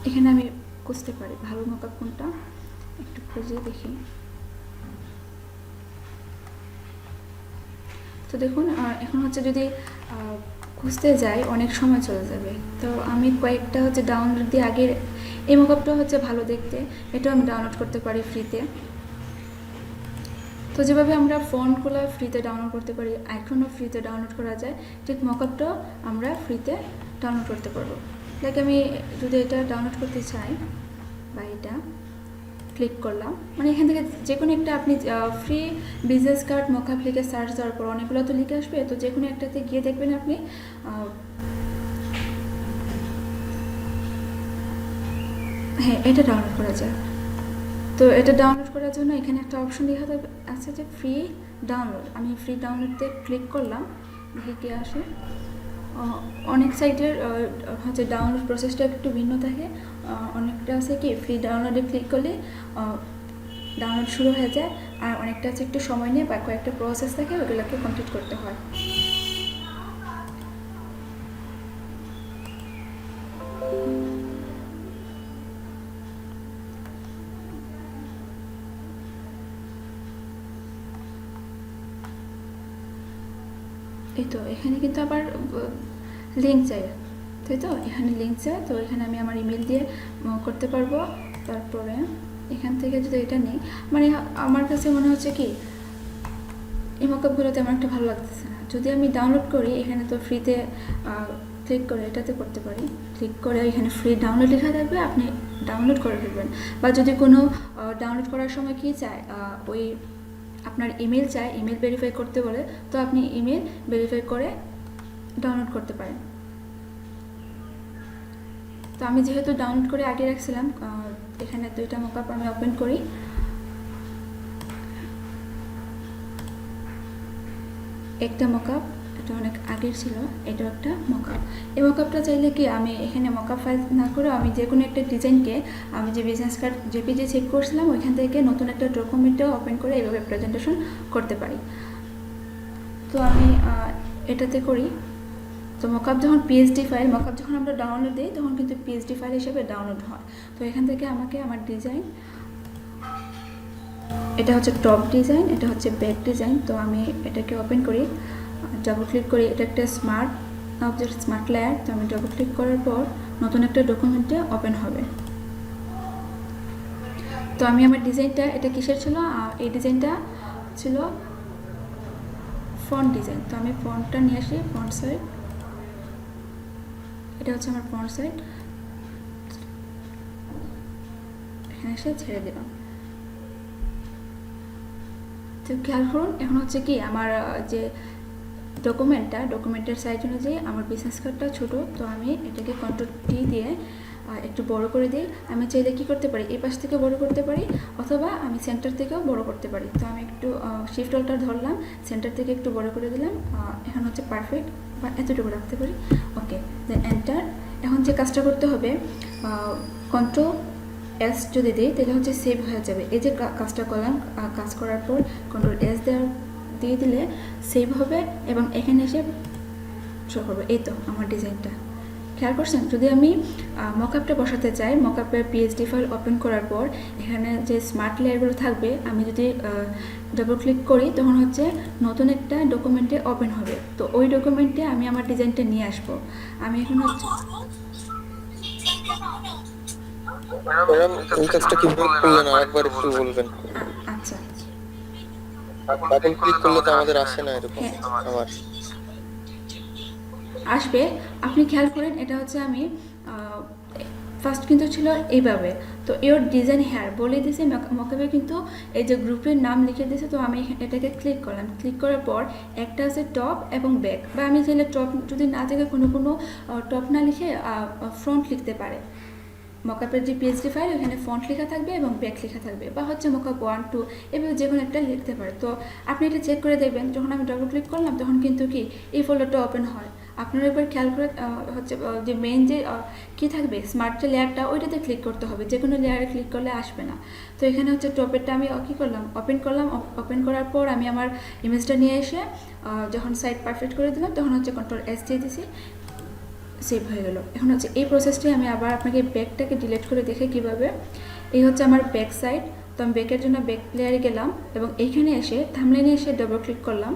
এখানে আমি খুঁজতে পারি ভালো মকআপ কোনটা, একটু খুঁজে দেখি। তো দেখুন এখন হচ্ছে যদি খুঁজতে যাই অনেক সময় চলে যাবে। তো আমি কয়েকটা হচ্ছে ডাউনলোড দিয়ে আগের এই মকআপটা হচ্ছে ভালো দেখতে, এটাও আমি ডাউনলোড করতে পারি ফ্রিতে। তো যেভাবে আমরা ফন্টগুলো ফ্রিতে ডাউনলোড করতে পারি, আইকনও ফ্রিতে ডাউনলোড করা যায়, ঠিক মকআপটাও আমরা ফ্রিতে ডাউনলোড করতে পারবো। লাইক আমি যদি এটা ডাউনলোড করতে চাই বা এটা ক্লিক করলাম, মানে এখান থেকে যে কোনো একটা আপনি ফ্রি বিজনেস কার্ড মকআপ লিখে সার্চ দেওয়ার পর অনেকগুলো তো লিখে আসবে, তো যে কোনো একটাতে গিয়ে দেখবেন আপনি হ্যাঁ এটা ডাউনলোড করা যায়। তো এটা ডাউনলোড করার জন্য এখানে একটা অপশন লেখা আছে যে ফ্রি ডাউনলোড। আমি ফ্রি ডাউনলোডতে ক্লিক করলাম, দেখে কি আসে। অনেক সাইটের হচ্ছে ডাউনলোড প্রসেসটা একটু ভিন্ন থাকে। অনেকটা আছে কি ফ্রি ডাউনলোডে ক্লিক করলে ডাউনলোড শুরু হয়ে যায়, আর অনেকটা আছে একটু সময় নিয়ে বা কয়েকটা প্রসেস থাকে, ওগুলোকে কমপ্লিট করতে হয়। এই তো এখানে কিন্তু আবার লিঙ্ক চাই, তাই তো এখানে লিঙ্ক চাই। তো এখানে আমি আমার ইমেল দিয়ে করতে পারবো। তারপরে এখান থেকে যদি এটা নিই, মানে আমার কাছে মনে হচ্ছে কি এই মকআপগুলো তেমন একটা ভালো লাগতেছে না। যদি আমি ডাউনলোড করি, এখানে তো ফ্রিতে ক্লিক করে এটাতে করতে পারি। ক্লিক করে এখানে ফ্রি ডাউনলোড লেখা থাকবে, আপনি ডাউনলোড করে ফেলবেন। বা যদি কোনো ডাউনলোড করার সময় কি চায়, ওই আপনার ইমেল চায়, ইমেল ভেরিফাই করতে বলে, তো আপনি ইমেল ভেরিফাই করে ডাউনলোড করতে পারেন। তো আমি যেহেতু ডাউনলোড করে আগে রাখছিলাম, এখানে দুইটা মকআপ আমি ওপেন করি। একটা মকআপ, এটা অনেক আগের ছিল, এটাও একটা মকআপ। এই মকআপটা চাইলে কি আমি এখানে মকআপ ফাইল না করে আমি যে কোনো একটা ডিজাইনকে আমি যে বিজনেস কার্ড জেপিজি সেভ করছিলাম ওইখান থেকে নতুন একটা ডকুমেন্টও ওপেন করে এইভাবে প্রেজেন্টেশন করতে পারি। তো আমি এটাতে করি। তো মকআপ যখন পিএসডি ফাইল, মকআপ যখন আমরা ডাউনলোড দিই তখন কিন্তু পিএসডি ফাইল হিসেবে ডাউনলোড হয়। তো এখান থেকে আমাকে আমার ডিজাইন, এটা হচ্ছে টপ ডিজাইন, এটা হচ্ছে ব্যাক ডিজাইন। তো আমি এটাকে ওপেন করি, ডাবল ক্লিক করি। এটা একটা স্মার্ট অবজেক্ট, স্মার্ট লেয়ার। তো আমি ডাবল ক্লিক করার পর নতুন একটা ডকুমেন্টে ওপেন হবে। তো আমি আমার ডিজাইনটা, এটা কিসের ছিল, এই ডিজাইনটা ছিল ফন্ট ডিজাইন। তো আমি ফন্টটা নিয়ে আসি, ফন্ট সাইড, এটা হচ্ছে আমার ফন্ট সাইড। এখানে এসে ছেড়ে দিলাম। তো খেয়াল করুন, এখন হচ্ছে কি আমার যে ডকুমেন্টের সাইজ অনুযায়ী আমার বিজনেস কার্ডটা ছোটো। তো আমি এটাকে কন্ট্রোল টি দিয়ে একটু বড় করে দিই। আমি চাইলে কী করতে পারি, এই পাশ থেকে বড় করতে পারি, অথবা আমি সেন্টার থেকেও বড় করতে পারি। তো আমি একটু শিফট অল্টার ধরলাম, সেন্টার থেকে একটু বড় করে দিলাম। এখন হচ্ছে পারফেক্ট, বা এতটুকু রাখতে পারি। ওকে, দেন এন্টার। এখন যে কাজটা করতে হবে, কন্ট্রোল এস যদি দিই তাহলে হচ্ছে সেভ হয়ে যাবে। এই যে কাজটা করলাম, কাজ করার পর কন্ট্রোল এস দিয়ে দিলে সেভ হবে এবং এখানে এসে শো করবে। এই তো আমার ডিজাইনটা, খেয়াল করছেন। যদি আমি মকআপটা বসাতে চাই, মকআপের পিএসডি ফাইল ওপেন করার পর এখানে যে স্মার্ট লেয়ারগুলো থাকবে, আমি যদি ডাবল ক্লিক করি তখন হচ্ছে নতুন একটা ডকুমেন্টে ওপেন হবে। তো ওই ডকুমেন্টে আমি আমার ডিজাইনটা নিয়ে আসবো। আমি এখন হচ্ছে ম্যাডাম এই কাজটা কিভাবে করলেন আরেকবার একটু বলবেন? আচ্ছা, ডাবল ক্লিক করলে তো আমাদের আসে না এরকম। আমার আসবে, আপনি খেয়াল করেন। এটা হচ্ছে আমি ফার্স্ট কিন্তু ছিল এইভাবে। তো এর ডিজাইন হেয়ার বলে দিয়েছে মকআপে, কিন্তু এই যে গ্রুপের নাম লিখে দিয়েছে। তো আমি এটাকে ক্লিক করলাম, ক্লিক করার পর একটা আছে টপ এবং ব্যাক, বা আমি চাইলে টপ যদি না থেকে কোনো টপ না লিখে ফ্রন্ট লিখতে পারে। মকআপের যে পিএসডি ফাইল ওখানে ফন্ট লেখা থাকবে এবং ব্যাক লেখা থাকবে, বা হচ্ছে মকআপ 1 2 এভাবে যে কোনো একটা লিখতে পারে। তো আপনি এটা চেক করে দেখবেন, যখন আমি ডাবল ক্লিক করলাম তখন কিন্তু কি এই ফোল্ডারটা ওপেন হয়। আপনারা একবার খেয়াল করে হচ্ছে যে মেইন যে কী থাকবে স্মার্ট যে লেয়ারটা, ওইটাতে ক্লিক করতে হবে। যে কোনো লেয়ারে ক্লিক করলে আসবে না। তো এখানে হচ্ছে টপেরটা আমি কী করলাম, ওপেন করলাম। ওপেন করার পর আমি আমার ইমেজটা নিয়ে এসে যখন সাইড পারফেক্ট করে দিলাম তখন হচ্ছে কন্ট্রোল এস দিয়ে দিছি, সেভ হয়ে গেল। এখন হচ্ছে এই প্রসেসটি আমি আবার আপনাকে ব্যাকটাকে ডিলিট করে দেখে কিভাবে। এই হচ্ছে আমার ব্যাক সাইড। তো আমি ব্যাকের জন্য ব্যাক লেয়ারে গেলাম এবং এইখানে এসে থাম্বনেইলে এসে ডাবল ক্লিক করলাম,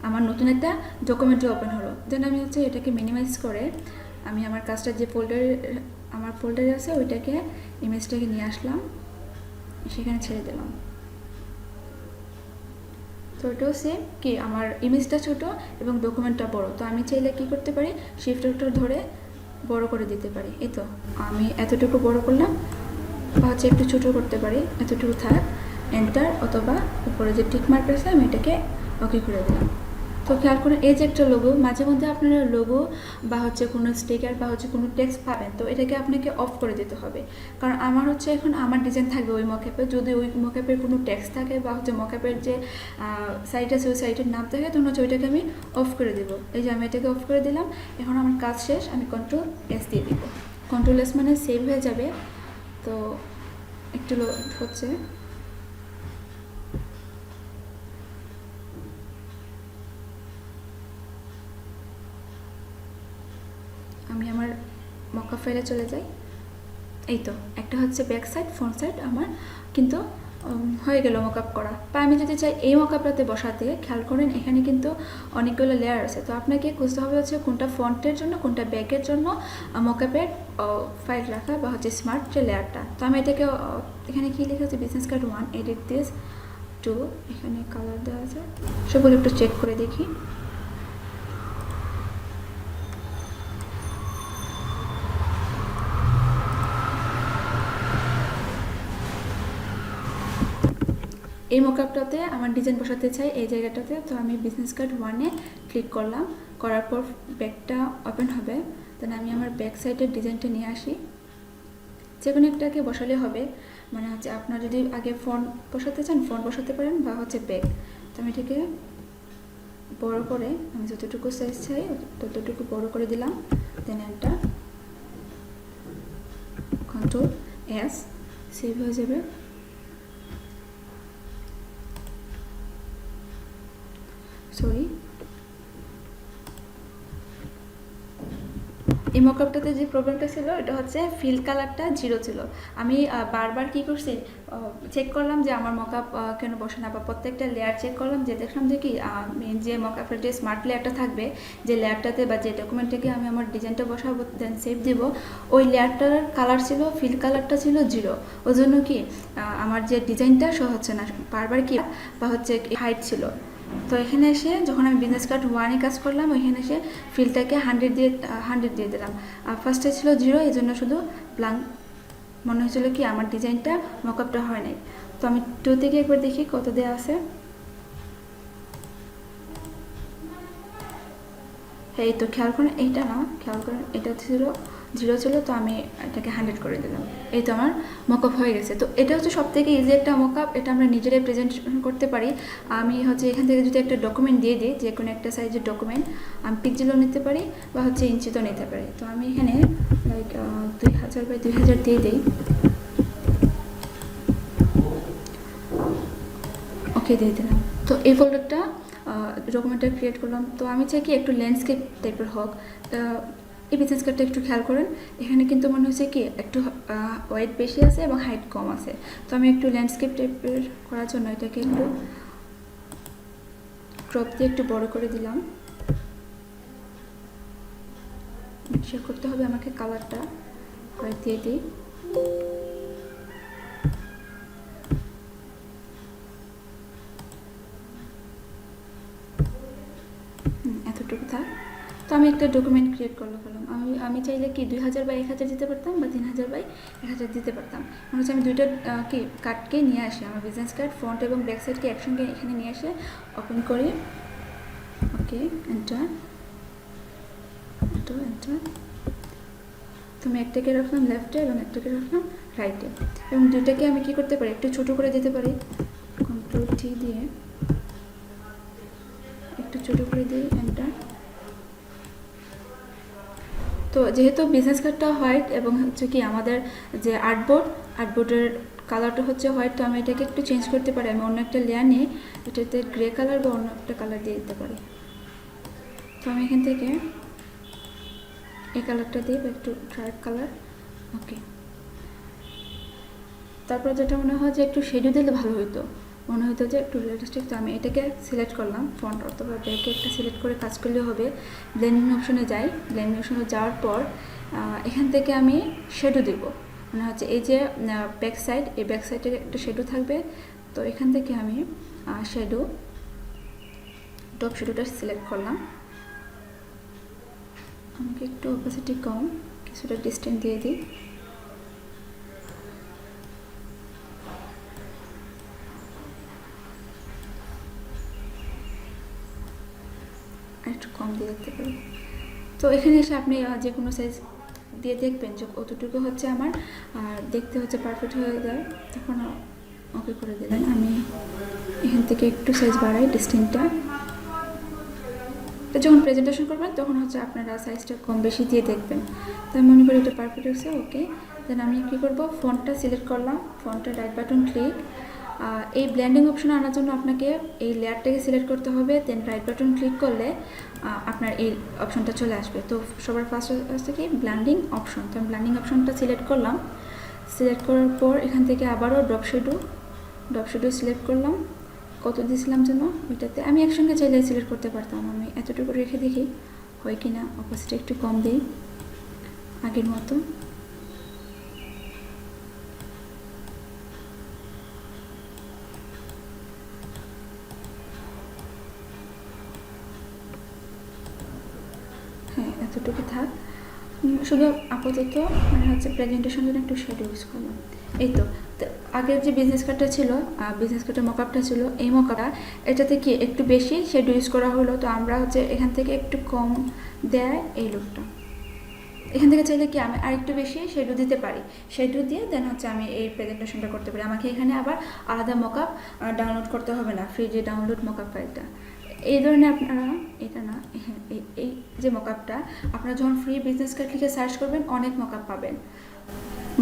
আমার নতুন একটা ডকুমেন্টে ওপেন হলো। দেন আমি হচ্ছে এটাকে মিনিমাইজ করে আমি আমার কাজটা যে আমার ফোল্ডারে আছে ওইটাকে ইমেজটাকে নিয়ে আসলাম, সেখানে ছেড়ে দিলাম। তো এটাও সেম কি আমার ইমেজটা ছোট এবং ডকুমেন্টটা বড়, তো আমি চাইলে কি করতে পারি শিফট ধরে বড় করে দিতে পারি। এই তো আমি এতটুকু বড় করলাম বা হচ্ছে একটু ছোটো করতে পারি, এতটুকু থাক, এন্টার, অথবা উপরে যে টিক মার্ক আছে আমি এটাকে ওকে করে দিলাম। তো খেয়াল করুন এই যে একটা লোগো, মাঝে মধ্যে আপনারা লোগো বা হচ্ছে কোনো স্টিকার বা হচ্ছে কোনো টেক্সট পাবেন, তো এটাকে আপনাকে অফ করে দিতে হবে। কারণ আমার হচ্ছে এখন আমার ডিজাইন থাকবে ওই মকআপে, যদি ওই মকআপের কোনো টেক্সট থাকে বা হচ্ছে মকআপের যে সাইট আছে ওই সাইটের নাম থাকে, তখন হচ্ছে ওইটাকে আমি অফ করে দেবো। এই যে আমি এটাকে অফ করে দিলাম। এখন আমার কাজ শেষ, আমি Ctrl+S দিয়ে দিব। Ctrl+S মানে সেভ হয়ে যাবে। তো একটু লোড হচ্ছে। আমি আমার মকআপ ফাইলে চলে যাই। এই তো একটা হচ্ছে ব্যাক সাইড, ফ্রন্ট সাইড আমার কিন্তু হয়ে গেল মকআপ করা। বা আমি যদি চাই এই মকআপটাতে বসাতে, খেয়াল করেন এখানে কিন্তু অনেকগুলো লেয়ার আছে, তো আপনাকে খুঁজতে হবে হচ্ছে কোনটা ফ্রন্টের জন্য কোনটা ব্যাকের জন্য মকআপের ফাইল রাখা বা হচ্ছে স্মার্ট যে লেয়ারটা। তো আমি এটাকে এখানে কী লেখা আছে বিজনেস কার্ড 1 এডিট দিস 2, এখানে কালার দেওয়া আছে, সবগুলো একটু চেক করে দেখি। এই মকআপটাতে আমার ডিজাইন বসাতে চাই এই জায়গাটাতে, তো আমি বিজনেস কার্ড 1-এ ক্লিক করলাম। করার পর ব্যাকটা ওপেন হবে। দেন আমি আমার ব্যাক সাইডের ডিজাইনটা নিয়ে আসি, যে কোনো একটাকে বসালে হবে। মানে হচ্ছে আপনার যদি আগে ফ্রন্ট বসাতে চান ফ্রন্ট বসাতে পারেন বা হচ্ছে ব্যাক। তো আমি এটাকে বড় করে, আমি যতটুকু সাইজ চাই ততটুকু বড় করে দিলাম। দেন এন্টার, Ctrl+S, সেভ হয়ে যাবে। সরি, এই মকআপটাতে যে প্রবলেমটা ছিল এটা হচ্ছে ফিল কালারটা 0 ছিল। আমি বারবার কি করছি চেক করলাম যে আমার মকআপ কেন বসে না, বা প্রত্যেকটা লেয়ার চেক করলাম, যে দেখলাম যে কি যে মকআপের যে স্মার্ট লেয়ারটা থাকবে, যে লেয়ারটাতে বা যে ডকুমেন্টটাকে আমি আমার ডিজাইনটা বসাবো দেন সেভ দিব, ওই লেয়ারটার কালার ছিল ফিল কালারটা ছিল 0। ওই জন্য কি আমার যে ডিজাইনটা শো হচ্ছে না, বারবার কি বা হচ্ছে হাইট ছিল। তো এখানে এসে যখন আমি বিজনেস কার্ড 1-এ কাজ করলাম, ওইখানে এসে ফিলটাকে 100 দিয়ে দিলাম। আর ফার্স্টে ছিল 0, এই জন্য শুধু ব্ল্যাঙ্ক মনে হয়েছিল কি আমার ডিজাইনটা মকআপটা হয় নাই। তো আমি 2 থেকে একবার দেখি কত দেওয়া আছে। এই তো খেয়াল করেন এইটা না, খেয়াল করেন এটা ছিল 0 ছিল, তো আমি এটাকে 100 করে দিলাম। এই তো আমার মকআপ হয়ে গেছে। তো এটা হচ্ছে সব থেকে ইজি একটা মকআপ, এটা আমরা নিজেরাই প্রেজেন্টেশন করতে পারি। আমি হচ্ছে এখান থেকে যদি একটা ডকুমেন্ট দিয়ে দিই, যে কোনো একটা সাইজের ডকুমেন্ট, আমি পিক্সেলও নিতে পারি বা হচ্ছে ইঞ্চিতেও নিতে পারি। তো আমি এখানে লাইক 2000 দিয়ে দিই, ওকে দিয়ে দিলাম। তো এই ফোল্ডারটা ডকুমেন্টটা ক্রিয়েট করলাম। তো আমি চাই কি একটু ল্যান্ডস্কেপ টাইপের হোক। এই বিজনেস কার্ডটা একটু খেয়াল করেন, এখানে কিন্তু মনে হচ্ছে কি একটু ওয়েট বেশি আছে এবং হাইট কম আছে। তো আমি একটু ল্যান্ডস্কেপ টাইপের করার জন্য এটাকে একটু ক্রপ দিয়ে একটু বড় করে দিলাম। শেয়ার করতে হবে আমাকে কালারটা হোয়াইট দিয়ে দিই। এতটুকু থাক। তো আমি একটা ডকুমেন্ট ক্রিয়েট করলাম। আমি চাইলে কি 2000 বা 1000 দিতে পারতাম, বা 3000 বা 1000 দিতে পারতাম। মনে হচ্ছে আমি দুইটা কি কার্ডকে নিয়ে আসি, আমার বিজনেস কার্ড ফ্রন্ট এবং ব্যাক সাইডকে একসঙ্গে এখানে নিয়ে এসে ওপেন করি। ওকে, এন্টার। তো আমি একটাকে রাখলাম লেফটে এবং একটাকে রাখলাম রাইটে, এবং দুইটাকে আমি কি করতে পারি একটু ছোট করে দিতে পারি। Ctrl+T দিয়ে একটু ছোট করে দিই, এন্টার। তো যেহেতু বিজনেস কার্ডটা হোয়াইট এবং হচ্ছে কি আমাদের যে আর্টবোর্ডের কালারটা হচ্ছে হোয়াইট, তো আমি এটাকে একটু চেঞ্জ করতে পারি। আমি অন্য একটা লেয়ার নিয়ে এটাতে গ্রে কালার বা অন্য একটা কালার দিয়ে দিতে পারি। তো আমি এখান থেকে এই কালারটা দিই বা একটু ডার্ক কালার। ওকে, তারপর যেটা মনে হয় যে একটু শেডো দিলে ভালো হতো, মনে হতো যে একটু রিয়েলিস্টিক। তো আমি এটাকে সিলেক্ট করলাম, ফ্রন্ট অথবা ব্যাকে একটা সিলেক্ট করে কাজ করলে হবে। ব্লেন্ডিং অপশনে যাই, ব্লেন্ডিং অপশনে যাওয়ার পর এখান থেকে আমি শেডো দেব। মনে হচ্ছে এই যে ব্যাক সাইড, এই ব্যাক সাইডের একটা শেডো থাকবে। তো এখান থেকে আমি শেডো ড্রপ শ্যাডোটা সিলেক্ট করলাম। আমাকে একটু অপাসিটি কম, কিছুটা ডিস্টেন্স দিয়ে দিই। আর একটু কম দিয়ে দেখতে পারি। তো এখানে এসে আপনি যে কোনো সাইজ দিয়ে দেখবেন যে কতটুকু হচ্ছে আমার, আর দেখতে হচ্ছে পারফেক্ট হয়ে যায়, তখন ওকে করে দিলেন। আমি এখান থেকে একটু সাইজ বাড়াই ডিস্টেন্সটা। তো যখন প্রেজেন্টেশন করবেন তখন হচ্ছে আপনারা সাইজটা কম বেশি দিয়ে দেখবেন। তো আমি মনে করি এটা পারফেক্ট হচ্ছে, ওকে। দেন আমি কী করবো, ফন্টটা সিলেক্ট করলাম, ফন্টটা রাইট বাটন ক্লিক। এই ব্লেন্ডিং অপশন আনার জন্য আপনাকে এই লেয়ারটাকে সিলেক্ট করতে হবে, দেন রাইট বাটন ক্লিক করলে আপনার এই অপশনটা চলে আসবে। তো সবার ফার্স্ট হচ্ছে কি ব্লেন্ডিং অপশন। তো আমি ব্লেন্ডিং অপশনটা সিলেক্ট করলাম। সিলেক্ট করার পর এখান থেকে আবারও ড্রপ শ্যাডো সিলেক্ট করলাম। কত দিয়েছিলাম যেন ওইটাতে, আমি একসঙ্গে চাইলে সিলেক্ট করতে পারতাম। আমি এতটুকু রেখে দেখি হয় কি না, অপোজিটে একটু কম দিই আগের মতো। হ্যাঁ, এতটুকু থাক। শুধু আপাতত মানে হচ্ছে প্রেজেন্টেশন জন্য একটু শ্যাডো ইউজ করলাম। এই তো আগের যে বিজনেস কার্ডটা ছিল, বিজনেস কার্ডের মকআপটা ছিল, এই মকআপটা এটাতে কি একটু বেশি শ্যাডো ইউজ করা হলো। তো আমরা হচ্ছে এখান থেকে একটু কম দেয় এই লুকটা। এখান থেকে চাইলে কি আমি আরেকটু বেশি শ্যাডো দিতে পারি, শ্যাডো দিয়ে দেন হচ্ছে আমি এই প্রেজেন্টেশনটা করতে পারি। আমাকে এখানে আবার আলাদা মকআপ ডাউনলোড করতে হবে না, ফ্রি যে ডাউনলোড মকআপ ফাইলটা। এই ধরনের আপনারা, এটা না, হ্যাঁ, এই যে মকআপটা আপনারা যখন ফ্রি বিজনেস কার্ড লিখে সার্চ করবেন অনেক মকআপ পাবেন,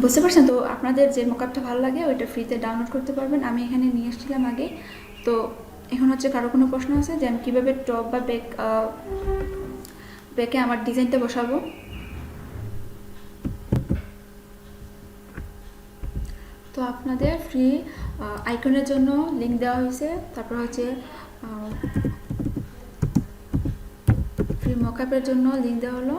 বুঝতে পারছেন? তো আপনাদের যে মকআপটা ভালো লাগে ওইটা ফ্রিতে ডাউনলোড করতে পারবেন। আমি এখানে নিয়ে এসেছিলাম আগে। তো এখন হচ্ছে কারো কোনো প্রশ্ন আছে যে আমি কীভাবে টপ বা ব্যাকে আমার ডিজাইনটা বসাবো? তো আপনাদের ফ্রি আইকনের জন্য লিঙ্ক দেওয়া হয়েছে, তারপর হচ্ছে ফ্রি মকআপের জন্য লিঙ্ক দেওয়া হলো,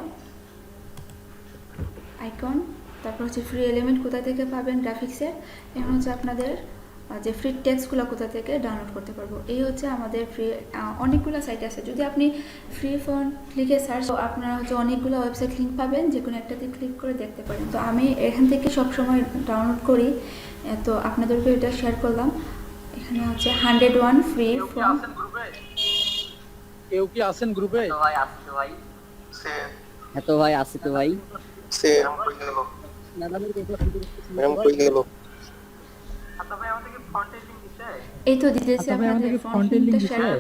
আইকন, তারপর হচ্ছে ফ্রি এলিমেন্ট কোথা থেকে পাবেন গ্রাফিক্সের। এখন হচ্ছে আপনাদের যে ফ্রি টেক্সটগুলো কোথা থেকে ডাউনলোড করতে পারবো। এই হচ্ছে আমাদের ফ্রি অনেকগুলো সাইট আছে। যদি আপনি ফ্রি ফন্ট লিখে সার্চ, তো আপনারা হচ্ছে অনেকগুলো ওয়েবসাইট লিঙ্ক পাবেন, যে কোনো একটাতে ক্লিক করে দেখতে পারেন। তো আমি এখান থেকে সবসময় ডাউনলোড করি, তো আপনাদেরকে এটা শেয়ার করলাম। এখানে হচ্ছে 101 ফ্রি ফ্রম। কেউ কি আছেন গ্রুপে? হ্যাঁ তো ভাই, আসি তো ভাই। সে ম্যাডাম কই গেল? এই তো দিতেছি আপনাদের ফন্ট লিংকটা শেয়ার।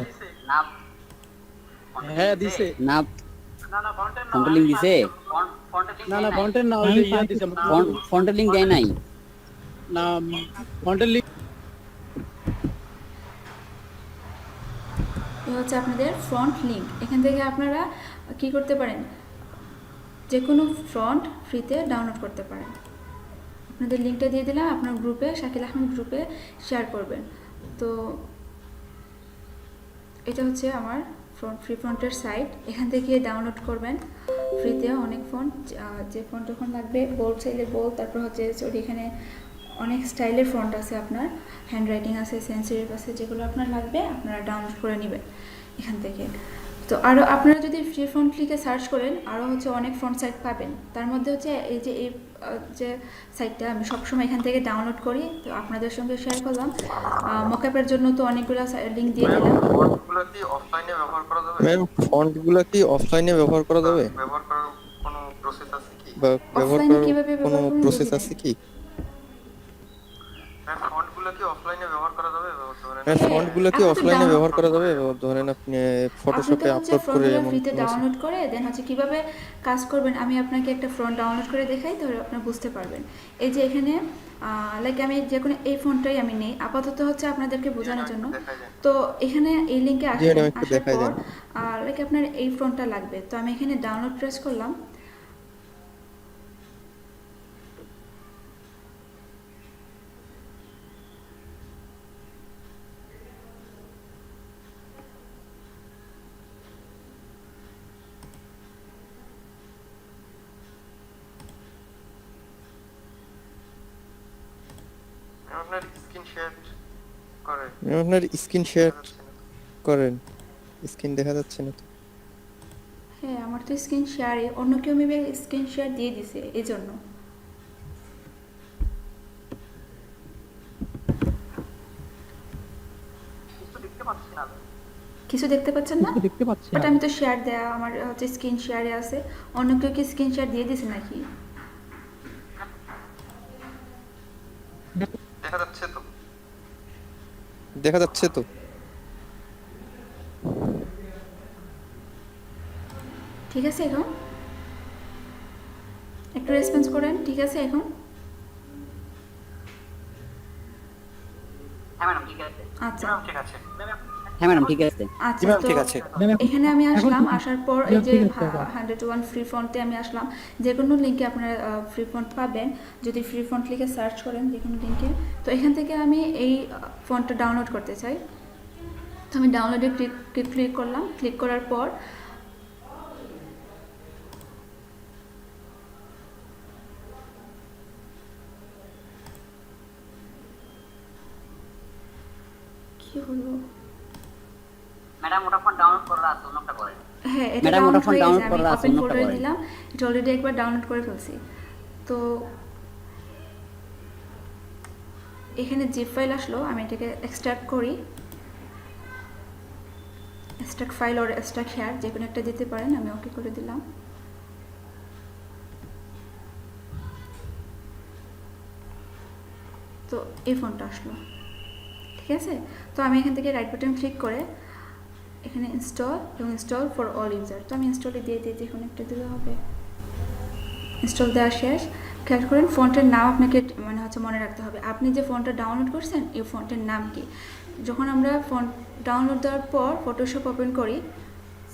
হ্যাঁ দিছে। না, ফন্টের লিঙ্ক দিছে? না না ফন্টের না, ওই যে ইয়া দিছে। ফন্টের লিঙ্ক দেয় নাই। না ফন্টের লিংক এই হচ্ছে আপনাদের ফ্রন্ট লিঙ্ক। এখান থেকে আপনারা কি করতে পারেন, যে কোনো ফ্রন্ট ফ্রিতে ডাউনলোড করতে পারেন। আপনাদের লিঙ্কটা দিয়ে দিলাম, আপনার গ্রুপে, শাকিল আহমেদ গ্রুপে শেয়ার করবেন। তো এটা হচ্ছে আমার ফ্রি ফন্টের সাইট। এখান থেকে ডাউনলোড করবেন ফ্রিতে অনেক ফন্ট, যে ফন্ট যখন লাগবে, বোল্ড চাইলে বোল্ড, তারপর হচ্ছে এখানে অনেক স্টাইলের ফন্ট আছে, আপনার হ্যান্ড রাইটিং আছে, সেন্সিটিভ আছে, যেগুলো আপনার লাগবে আপনারা ডাউনলোড করে নেবেন এখান থেকে। তো আরও আপনারা যদি ফ্রি ফন্ট লিখে সার্চ করেন আরও হচ্ছে অনেক ফন্ট সাইট পাবেন। তার মধ্যে হচ্ছে এই যে সাইটটা আমি সবসময় এখান থেকে ডাউনলোড করি, তো আপনাদের সঙ্গে শেয়ার করলাম। মকআপের জন্য তো অনেকগুলো লিঙ্ক দিয়ে দিলাম। ম্যাম ফন্টগুলো কি অফলাইনে ব্যবহার করা যাবে? ব্যবহার করার কোনো প্রসেস আছে কি? বা ব্যবহার অফলাইনে করার কিভাবে কোনো ব্যবহার করবেন প্রসেস দেখে আছে কি? ফন্টগুলো কি অফলাইনে ব্যবহার করা যাবে? ধরেন ম্যাম ফন্টগুলো কি অফলাইনে ব্যবহার করা যাবে? ধরেন আপনি ফটোশপে আপলোড করে এমন ফ্রিতে কোনো ডাউনলোড করে দেন হচ্ছে কিভাবে কাজ করবেন আমি আপনাকে একটা ফ্রন্ট ডাউনলোড করে দেখাই, তাহলে আপনারা বুঝতে পারবেন। এই যে এখানে লাইক আমি যে কোনো এই ফোনটাই আমি নেই আপাতত হচ্ছে আপনাদেরকে বোঝানোর জন্য। তো এখানে এই লিঙ্কে আসার পর লাইক আপনার এই ফোনটা লাগবে, তো আমি এখানে ডাউনলোড প্রেস করলাম। আপনার স্ক্রিন শেয়ার করে আপনার স্ক্রিন শেয়ার করেন। স্ক্রিন দেখা যাচ্ছে না তো। হ্যাঁ, আমার তো স্ক্রিন শেয়ারে অন্য কেউ মেবি স্ক্রিন শেয়ার দিয়ে দিছে এই জন্য। কিছু দেখতে পাচ্ছেন না? কিছু দেখতে পাচ্ছি বাট না। আমি তো শেয়ার দেয়া আমার হচ্ছে স্ক্রিন শেয়ারে আছে। অন্য কেউ কি স্ক্রিন শেয়ার দিয়ে দিছে নাকি? দেখা যাচ্ছে তো? দেখা যাচ্ছে তো। ঠিক আছে এখন? একটু রেসপন্স করেন, ঠিক আছে এখন? আচ্ছা ঠিক আছে। হ্যাঁ ম্যাডাম ঠিক আছে। আচ্ছা, ম্যাম, তো ঠিক আছে। ম্যাম, এখানে আমি এখন আসলাম, ঠিক- আসার পর এই ম্যাম, যে ঠিক আছে, এখন। 101 ফ্রি ফন্টে আমি আসলাম। যে কোনো লিঙ্কে আপনারা ফ্রি ফন্ট পাবেন, যদি ফ্রি ফন্ট লিখে সার্চ করেন যে কোনো লিঙ্কে। তো এখান থেকে আমি এই ফন্টটা ডাউনলোড করতে চাই। তো আমি ডাউনলোডে ক্লিক করলাম। ক্লিক করার পর কি হলো? ম্যাডাম ওটা ফোন ডাউনলোড করা আছে অন্যটা করেন। হ্যাঁ, এটা ম্যাডাম, ওটা ডাউনলোড ফোন হয়ে ডাউনলোড গেছে। আমি করা আছে, ওপেন অন্যটা ফোল্ডারে করেন। দিলাম। এটা অলরেডি একবার ডাউনলোড করে ফেলছি। তো এখানে জিপ ফাইল আসলো, আমি এটাকে এক্সট্রাক্ট করি। এক্সট্রাক্ট ফাইল আর এক্সট্রাক্ট হেয়ার যে কোনো একটা দিতে পারেন, আমি ওকে করে দিলাম। তো এই ফোনটা আসলো, ঠিক আছে। তো আমি এখান থেকে রাইট বাটন ক্লিক করে এখানে ইনস্টল এবং ইনস্টল ফর অল ইউজার, তো আমি ইনস্টলে দিয়ে দিই, যে কোনো একটা দিলে হবে। ইনস্টল দেওয়া শেষ। খেয়াল করেন ফন্টের নাম আপনাকে মানে হচ্ছে মনে রাখতে হবে। আপনি যে ফন্টটা ডাউনলোড করছেন এই ফন্টের নাম কি। যখন আমরা ফন্ট ডাউনলোড দেওয়ার পর ফটোশপ ওপেন করি,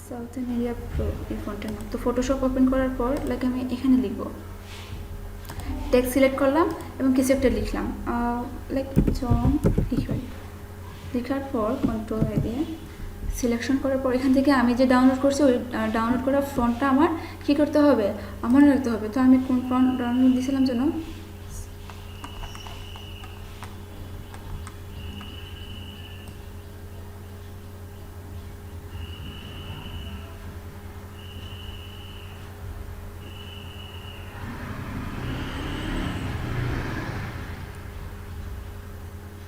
সাউথ এরিয়া প্রো এই ফন্টের নাম। তো ফটোশপ ওপেন করার পর লাইক আমি এখানে লিখব, টেক্সট সিলেক্ট করলাম এবং কিছু একটা লিখলাম, লাইক জন লিখার পর কন্ট্রোল দিয়ে সিলেকশন করার পর এখান থেকে আমি যে ডাউনলোড করছি ওই ডাউনলোড করা ফন্টটা আমার কী করতে হবে, আমার মনে রাখতে হবে। তো আমি কোন ফন্ট ডাউনলোড দিয়েছিলাম যেন,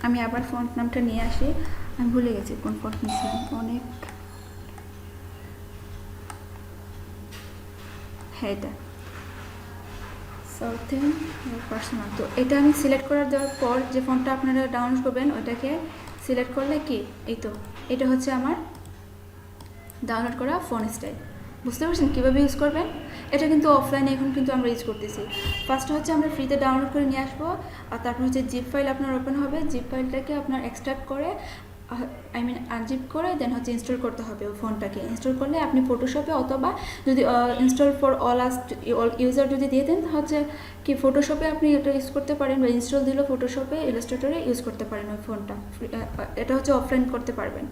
আমি আবার ফন্ট নামটা নিয়ে আসি। আমি ভুলে গেছি কোন ফন্ট নিয়েছিলাম, অনেক। হ্যাঁ, এটা সাউথেন পার্সোনাল। তো এটা আমি সিলেক্ট করে দেওয়ার পর যে ফন্টটা আপনারা ডাউনলোড করবেন ওইটাকে সিলেক্ট করলে কি, এই তো এটা হচ্ছে আমার ডাউনলোড করা ফোন স্টাইল। বুঝতে পারছেন কীভাবে ইউজ করবেন? এটা কিন্তু অফলাইনে এখন কিন্তু আমরা ইউজ করতেছি। ফার্স্ট হচ্ছে আমরা ফ্রিতে ডাউনলোড করে নিয়ে আসবো, আর তারপর হচ্ছে জিপ ফাইল আপনার ওপেন হবে। জিপ ফাইলটাকে আপনার এক্সট্রাক্ট করে আনজিপ করে দেন হচ্ছে ইনস্টল করতে হবে ওই ফোনটাকে। ইনস্টল করলে আপনি ফটোশপে অথবা যদি ইনস্টল ফর অল ইউজার যদি দিয়ে দেন হচ্ছে কি ফটোশপে আপনি এটা ইউজ করতে পারেন, বা ইনস্টল দিলেও ফটোশপে ইলাস্ট্রেটরে ইউজ করতে পারেন ওই ফোনটা। এটা হচ্ছে অফলাইন করতে পারবেন।